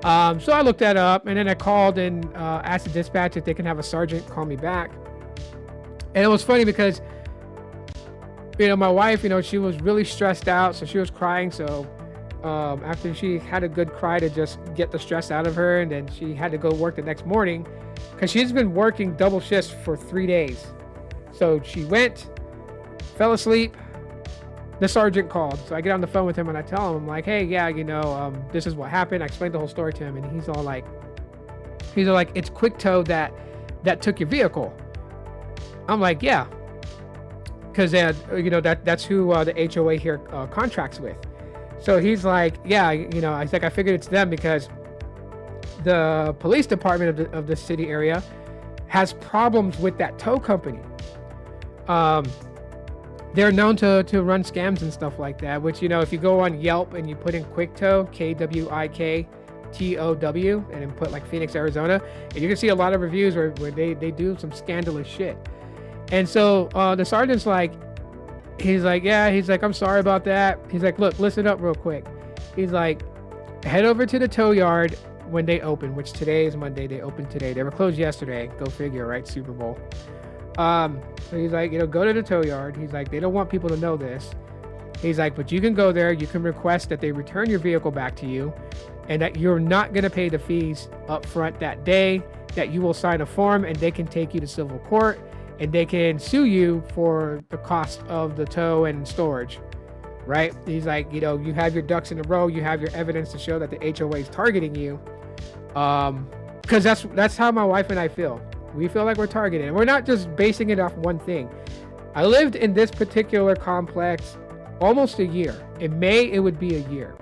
So I looked that up, and then I called and asked the dispatch if they can have a sergeant call me back. And it was funny because, my wife, she was really stressed out, so she was crying. So after she had a good cry to just get the stress out of her, and then she had to go work the next morning because she's been working double shifts for 3 days. So she went, fell asleep. The sergeant called. So I get on the phone with him and I tell him, I'm like, hey, yeah, this is what happened. I explained the whole story to him, and he's all like, it's Quick Tow that took your vehicle. I'm like, yeah, because that's who the HOA here contracts with. So he's like, yeah, I was like, I figured it's them because the police department of the city area has problems with that tow company. They're known to run scams and stuff like that, which, if you go on Yelp and you put in Quick Tow, KWIKTOW, and then put Phoenix, Arizona, and you can see a lot of reviews where they do some scandalous shit. And so the sergeant's he's like, I'm sorry about that. He's like, look, listen up real quick. He's like, head over to the tow yard when they open, which today is Monday. They opened today. They were closed yesterday. Go figure, right? Super Bowl. So he's like, go to the tow yard. He's like, they don't want people to know this. He's like, but you can go there. You can request that they return your vehicle back to you and that you're not going to pay the fees up front that day, that you will sign a form and they can take you to civil court and they can sue you for the cost of the tow and storage, right? He's like, you have your ducks in a row. You have your evidence to show that the HOA is targeting you. Because that's how my wife and I feel. We feel like we're targeted. And we're not just basing it off one thing. I lived in this particular complex almost a year. In May, it would be a year.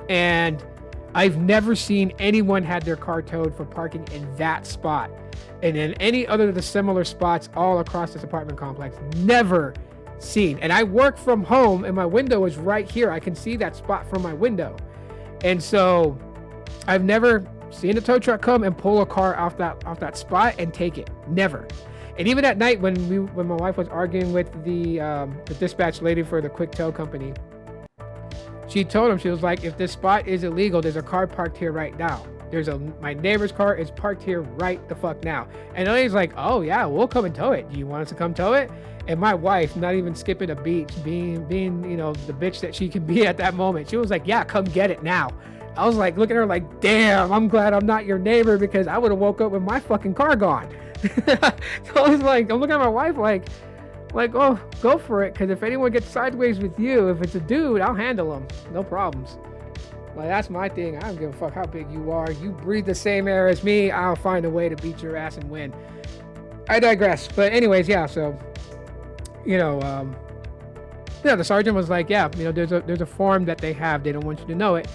And I've never seen anyone had their car towed for parking in that spot. And in any other of the similar spots all across this apartment complex. Never seen. And I work from home and my window is right here. I can see that spot from my window. And so I've never seen a tow truck come and pull a car off that spot and take it. Never. And even at night when my wife was arguing with the dispatch lady for the Quick Tow company, she told him, she was like, if this spot is illegal, there's a car parked here right now. My neighbor's car is parked here right the fuck now. And then he's like, oh yeah, we'll come and tow it. Do you want us to come tow it? And my wife, not even skipping a beat, being the bitch that she can be at that moment, she was like, yeah, come get it now. I was like, looking at her like, damn, I'm glad I'm not your neighbor because I would have woke up with my fucking car gone. So I was like, I'm looking at my wife like, oh, go for it. Because if anyone gets sideways with you, if it's a dude, I'll handle them. No problems. That's my thing. I don't give a fuck how big you are. You breathe the same air as me. I'll find a way to beat your ass and win. I digress. But anyways, yeah. So, the sergeant was like, yeah, there's a form that they have. They don't want you to know it.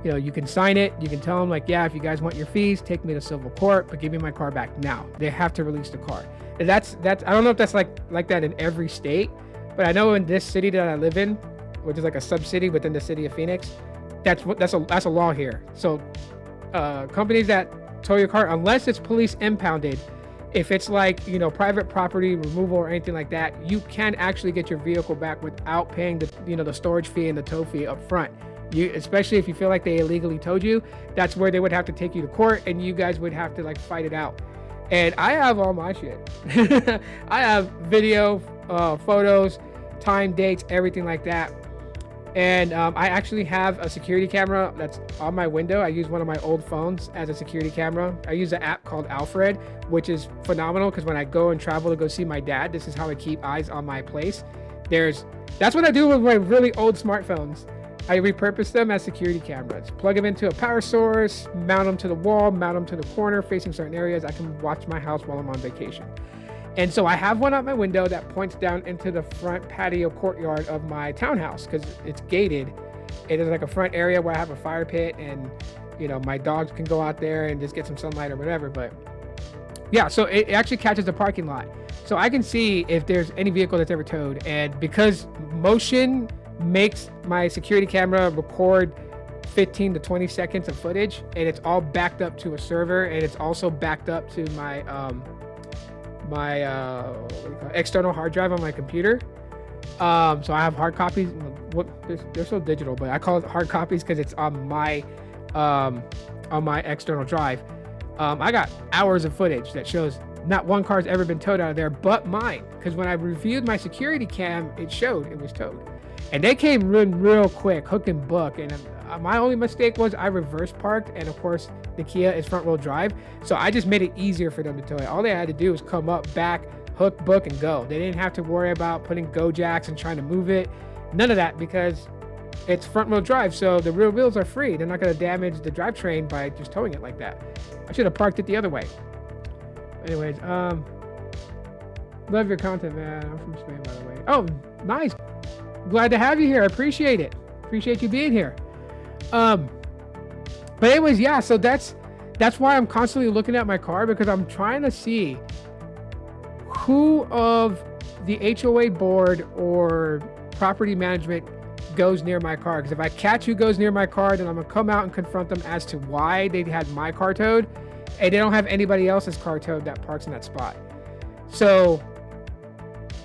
You can sign it. You can tell them yeah, if you guys want your fees, take me to civil court, but give me my car back now. They have to release the car. And that's I don't know if that's like that in every state, but I know in this city that I live in, which is like a sub-city within the city of Phoenix. That's a law here. So companies that tow your car, unless it's police impounded, if it's like, you know, private property removal or anything like that, you can actually get your vehicle back without paying the, you know, the storage fee and the tow fee up front. You, especially if you feel like they illegally towed you, that's where they would have to take you to court and you guys would have to like fight it out. And I have all my shit. I have video, photos, time, dates, everything like that. And I actually have a security camera that's on my window. I use one of my old phones as a security camera. I use an app called Alfred, which is phenomenal because when I go and travel to go see my dad, this is how I keep eyes on my place. That's what I do with my really old smartphones. I repurpose them as security cameras. Plug them into a power source, mount them to the wall, mount them to the corner facing certain areas. I can watch my house while I'm on vacation. And so I have one out my window that points down into the front patio courtyard of my townhouse because it's gated. It is like a front area where I have a fire pit and, you know, my dogs can go out there and just get some sunlight or whatever. But yeah, so it actually catches the parking lot. So I can see if there's any vehicle that's ever towed. And because motion makes my security camera record 15 to 20 seconds of footage, and it's all backed up to a server, and it's also backed up to my external hard drive on my computer. So I have hard copies. They're so digital, but I call it hard copies because it's on my external drive. I got hours of footage that shows not one car's ever been towed out of there but mine, because when I reviewed my security cam, it showed it was towed. And they came in real quick, hook and book. And my only mistake was I reverse parked, and of course the Kia is front wheel drive, so I just made it easier for them to tow it. All they had to do was come up, back, hook, book, and go. They didn't have to worry about putting go jacks and trying to move it. None of that, because it's front wheel drive, so the rear wheels are free. They're not going to damage the drivetrain by just towing it like that. I should have parked it the other way. Anyways, love your content, man. I'm from Spain, by the way. Oh, nice. Glad to have you here. I appreciate it. Appreciate you being here. But anyways, yeah, so that's why I'm constantly looking at my car, because I'm trying to see who of the HOA board or property management goes near my car. Because if I catch who goes near my car, then I'm gonna come out and confront them as to why they had my car towed, and they don't have anybody else's car towed that parks in that spot. So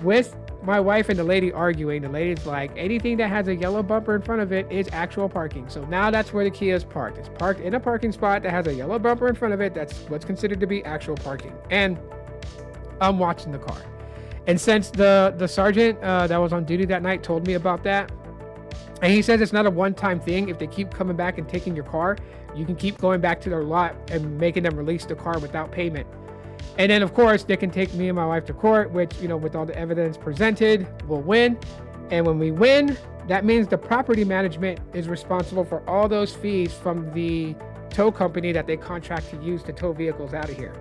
with my wife and the lady arguing, the lady's like, anything that has a yellow bumper in front of it is actual parking. So now that's where the Kia is parked. It's parked in a parking spot that has a yellow bumper in front of it. That's what's considered to be actual parking. And I'm watching the car. And since the sergeant that was on duty that night told me about that, and he says it's not a one-time thing. If they keep coming back and taking your car, you can keep going back to their lot and making them release the car without payment. And then, of course, they can take me and my wife to court, which, you know, with all the evidence presented, we'll win. And when we win, that means the property management is responsible for all those fees from the tow company that they contract to use to tow vehicles out of here.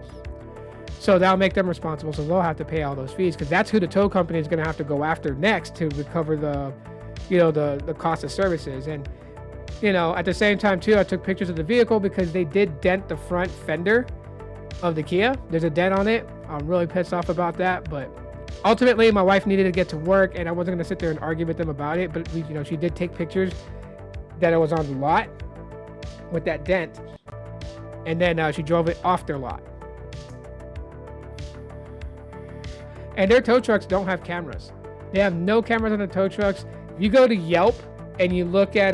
So that'll make them responsible. So they'll have to pay all those fees, because that's who the tow company is going to have to go after next to recover the, you know, the cost of services. And, you know, at the same time, too, I took pictures of the vehicle because they did dent the front fender of the Kia. There's a dent on it. I'm really pissed off about that, but ultimately my wife needed to get to work and I wasn't going to sit there and argue with them about it. But you know, she did take pictures that it was on the lot with that dent, and then she drove it off their lot. And their tow trucks don't have cameras. They have no cameras on the tow trucks. If you go to Yelp and you look at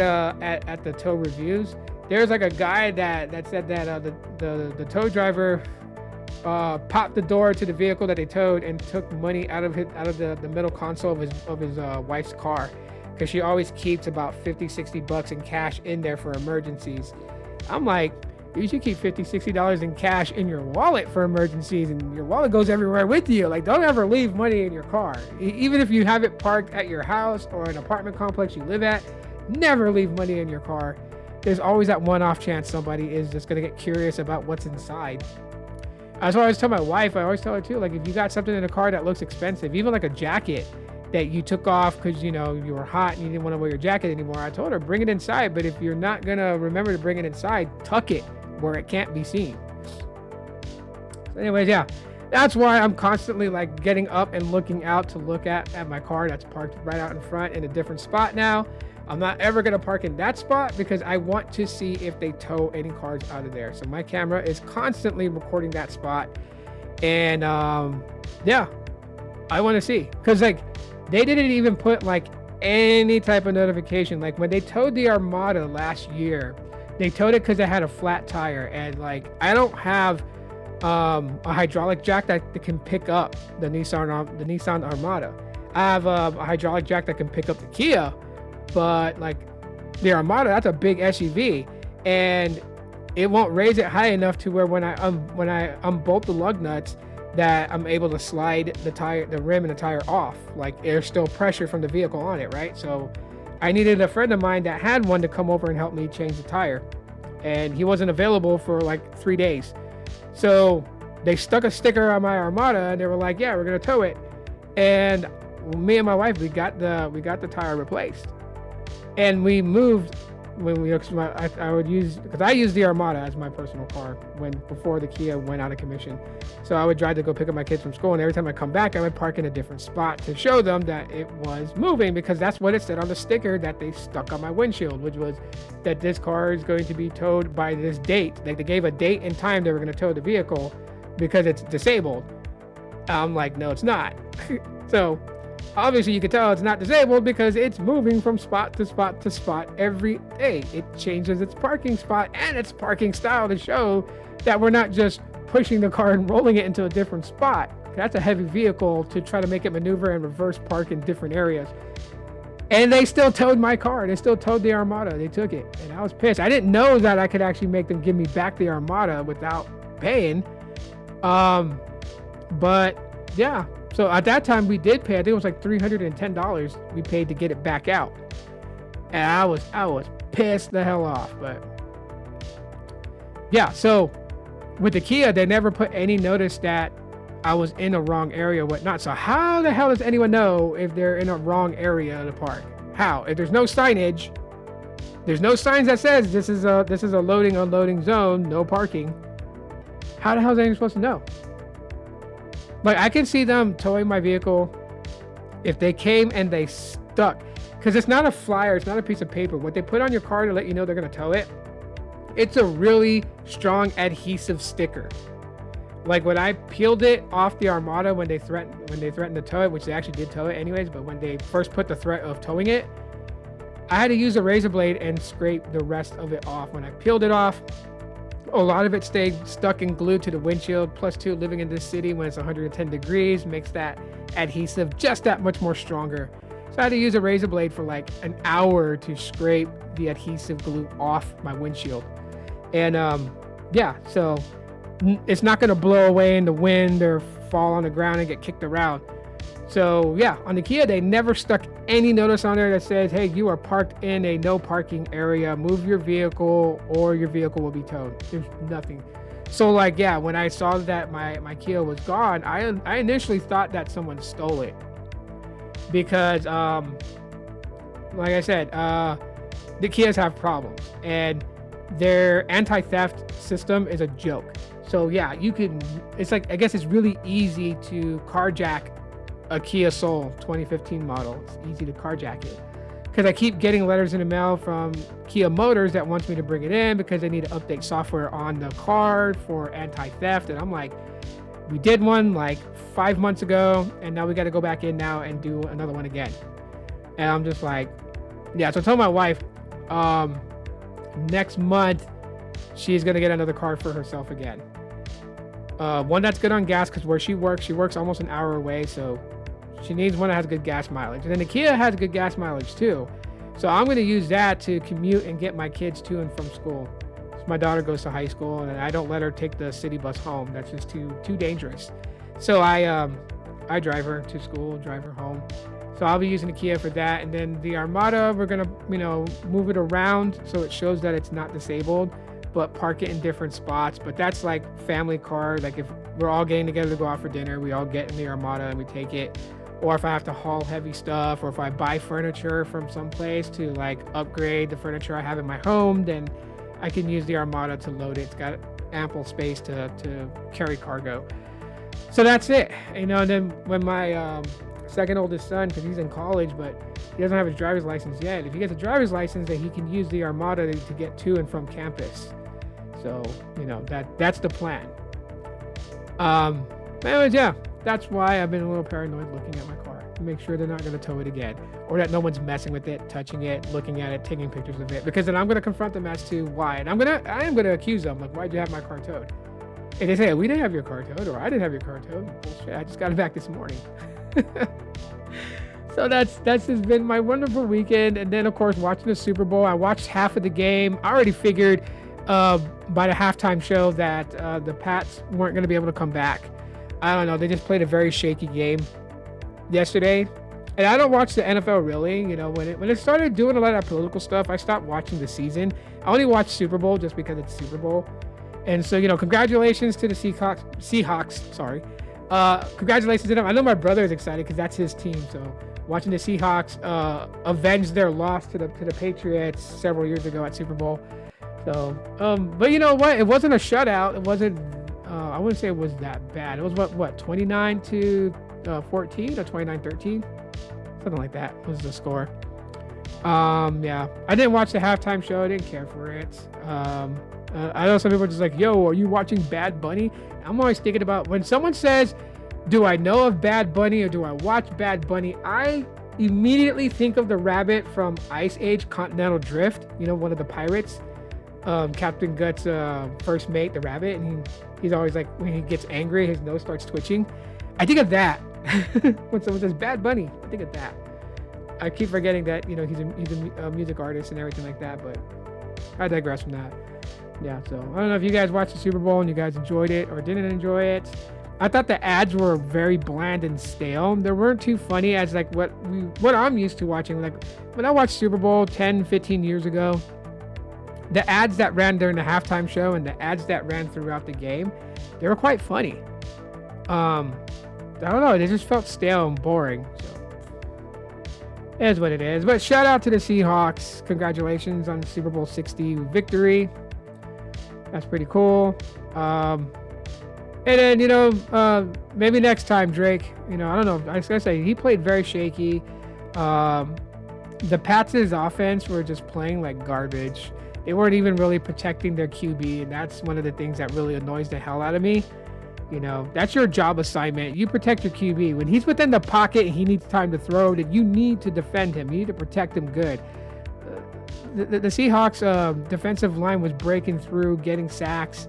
the tow reviews, there's like a guy that said that the tow driver popped the door to the vehicle that they towed and took money out of the middle console of his wife's car, because she always keeps about $50-$60 in cash in there for emergencies. I'm like, you should keep $50-$60 in cash in your wallet for emergencies, and your wallet goes everywhere with you. Like, don't ever leave money in your car. Even if you have it parked at your house or an apartment complex you live at, never leave money in your car. There's always that one-off chance somebody is just going to get curious about what's inside. That's why I always tell my wife, I always tell her too, like, if you got something in a car that looks expensive, even like a jacket that you took off because, you know, you were hot and you didn't want to wear your jacket anymore, I told her, bring it inside. But if you're not going to remember to bring it inside, tuck it where it can't be seen. So anyways, yeah, That's why I'm constantly like getting up and looking out to look at my car that's parked right out in front in a different spot now. I'm not ever going to park in that spot because I want to see if they tow any cars out of there. So my camera is constantly recording that spot. And yeah, I want to see, because like they didn't even put like any type of notification. Like when they towed the Armada last year, they towed it because it had a flat tire, and like I don't have a hydraulic jack that can pick up the Nissan Armada. I have a hydraulic jack that can pick up the Kia, but like the Armada, that's a big SUV, and it won't raise it high enough to where when I unbolt the lug nuts, that I'm able to slide the rim and the tire off. Like there's still pressure from the vehicle on it, right? So I needed a friend of mine that had one to come over and help me change the tire, and he wasn't available for like 3 days. So they stuck a sticker on my Armada and they were like, yeah, we're gonna tow it. And me and my wife, we got the tire replaced, and we moved when we I would use, because I use the Armada as my personal car before the Kia went out of commission. So I would drive to go pick up my kids from school, and every time I come back, I would park in a different spot to show them that it was moving, because that's what it said on the sticker that they stuck on my windshield, which was that this car is going to be towed by this date. Like they gave a date and time they were going to tow the vehicle because it's disabled. I'm like, no, it's not. So obviously you can tell it's not disabled because it's moving from spot to spot to spot every day. It changes its parking spot and its parking style to show that we're not just pushing the car and rolling it into a different spot. That's a heavy vehicle to try to make it maneuver and reverse park in different areas. And they still towed my car. They still towed the Armada. They took it, and I was pissed. I didn't know that I could actually make them give me back the Armada without paying. But yeah. So at that time we did pay. I think it was like $310 we paid to get it back out, and I was pissed the hell off. But yeah, so with the Kia, they never put any notice that I was in a wrong area or whatnot. So how the hell does anyone know if they're in a wrong area to park? How? If there's no signage, there's no signs that says this is a loading unloading zone, no parking. How the hell is anyone supposed to know? Like I can see them towing my vehicle if they came and they stuck, because it's not a flyer, it's not a piece of paper. What they put on your car to let you know they're gonna tow it, it's a really strong adhesive sticker. Like when I peeled it off the Armada when they threatened to tow it, which they actually did tow it anyways, but when they first put the threat of towing it, I had to use a razor blade and scrape the rest of it off. When I peeled it off, a lot of it stayed stuck and glued to the windshield. Plus, too, living in this city when it's 110 degrees makes that adhesive just that much more stronger. So I had to use a razor blade for like an hour to scrape the adhesive glue off my windshield. And yeah, so it's not going to blow away in the wind or fall on the ground and get kicked around. So yeah, on the Kia, they never stuck any notice on there that says, hey, you are parked in a no parking area, move your vehicle or your vehicle will be towed. There's nothing. So like, yeah, when I saw that my Kia was gone, I initially thought that someone stole it, because like I said, the Kias have problems and their anti-theft system is a joke. So yeah, it's like, I guess it's really easy to carjack a Kia Soul 2015 model. It's easy to carjack it, because I keep getting letters in the mail from Kia Motors that wants me to bring it in because they need to update software on the car for anti-theft. And I'm like, we did one like 5 months ago, and now we got to go back in now and do another one again. And I'm just like, yeah. So I told my wife, next month she's gonna get another car for herself again. One that's good on gas, because where she works almost an hour away, so she needs one that has good gas mileage. And then the Kia has good gas mileage too. So I'm going to use that to commute and get my kids to and from school. So my daughter goes to high school, and I don't let her take the city bus home. That's just too dangerous. So I drive her to school, drive her home. So I'll be using the Kia for that. And then the Armada, we're going to, move it around so it shows that it's not disabled, but park it in different spots. But that's like family car. Like if we're all getting together to go out for dinner, we all get in the Armada and we take it. Or if I have to haul heavy stuff, or if I buy furniture from someplace to like upgrade the furniture I have in my home, then I can use the Armada to load it. It's got ample space to carry cargo. So that's it. And then when my second oldest son, because he's in college, but he doesn't have his driver's license yet. If he gets a driver's license, then he can use the Armada to get to and from campus. So that's the plan. Anyways, yeah, that's why I've been a little paranoid looking at my car to make sure they're not going to tow it again, or that no one's messing with it, touching it, looking at it, taking pictures of it. Because then I'm going to confront them as to why, and I am going to accuse them, like, why'd you have my car towed? And they say, we didn't have your car towed, or I didn't have your car towed. Bullshit, I just got it back this morning. So that's just been my wonderful weekend. And then, of course, watching the Super Bowl. I watched half of the game. I already figured by the halftime show that the Pats weren't going to be able to come back. I don't know. They just played a very shaky game yesterday. And I don't watch the NFL really. When it started doing a lot of political stuff, I stopped watching the season. I only watch Super Bowl just because it's Super Bowl. And so, congratulations to the Seahawks. Sorry. Congratulations to them. I know my brother is excited because that's his team. So watching the Seahawks avenge their loss to the Patriots several years ago at Super Bowl. So, but you know what? It wasn't a shutout. It wasn't. I wouldn't say it was that bad. It was what 29-14 or 29-13, something like that was the score. Yeah, I didn't watch the halftime show. I didn't care for it. I know some people are just like, yo, are you watching Bad Bunny? I'm always thinking about when someone says, do I know of Bad Bunny or do I watch Bad Bunny? I immediately think of the rabbit from Ice Age Continental Drift, one of the pirates, Captain Guts' first mate, the rabbit. And he's always like, when he gets angry, his nose starts twitching. I think of that. When someone says Bad Bunny, I think of that. I keep forgetting that, he's a music artist and everything like that, but I digress from that. Yeah, so I don't know if you guys watched the Super Bowl and you guys enjoyed it or didn't enjoy it. I thought the ads were very bland and stale. They weren't too funny as like what I'm used to watching. Like when I watched Super Bowl 10, 15 years ago, the ads that ran during the halftime show and the ads that ran throughout the game, they were quite funny. I don't know, they just felt stale and boring. So it is what it is. But shout out to the Seahawks. Congratulations on the Super Bowl 60 victory. That's pretty cool. And then, maybe next time, Drake, I don't know. I was going to say, he played very shaky. The Pats' offense were just playing like garbage. They weren't even really protecting their QB. And that's one of the things that really annoys the hell out of me. That's your job assignment. You protect your QB. When he's within the pocket and he needs time to throw, then you need to defend him. You need to protect him good. The Seahawks defensive line was breaking through, getting sacks.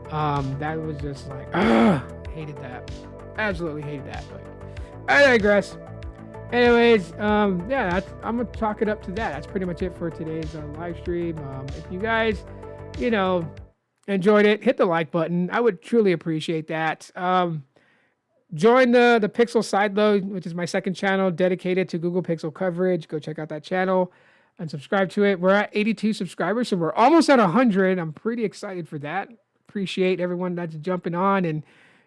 That was just like, hated that. Absolutely hated that. But I digress. Anyways, yeah, I'm gonna chalk it up to that. That's pretty much it for today's live stream. If you guys, enjoyed it, hit the like button. I would truly appreciate that. Join the Pixel Sideload, which is my second channel dedicated to Google Pixel coverage. Go check out that channel and subscribe to it. We're at 82 subscribers, so we're almost at 100. I'm pretty excited for that. Appreciate everyone that's jumping on and,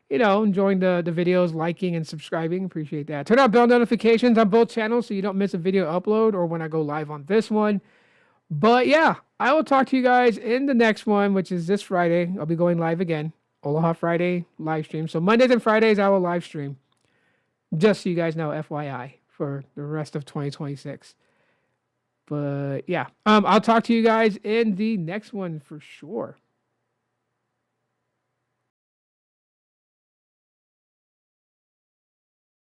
enjoying the videos, liking and subscribing. Appreciate that. Turn on bell notifications on both channels so you don't miss a video upload or when I go live on this one. But yeah, I will talk to you guys in the next one, which is this Friday. I'll be going live again. Aloha Friday live stream. So Mondays and Fridays, I will live stream. Just so you guys know, FYI, for the rest of 2026. But yeah, I'll talk to you guys in the next one for sure.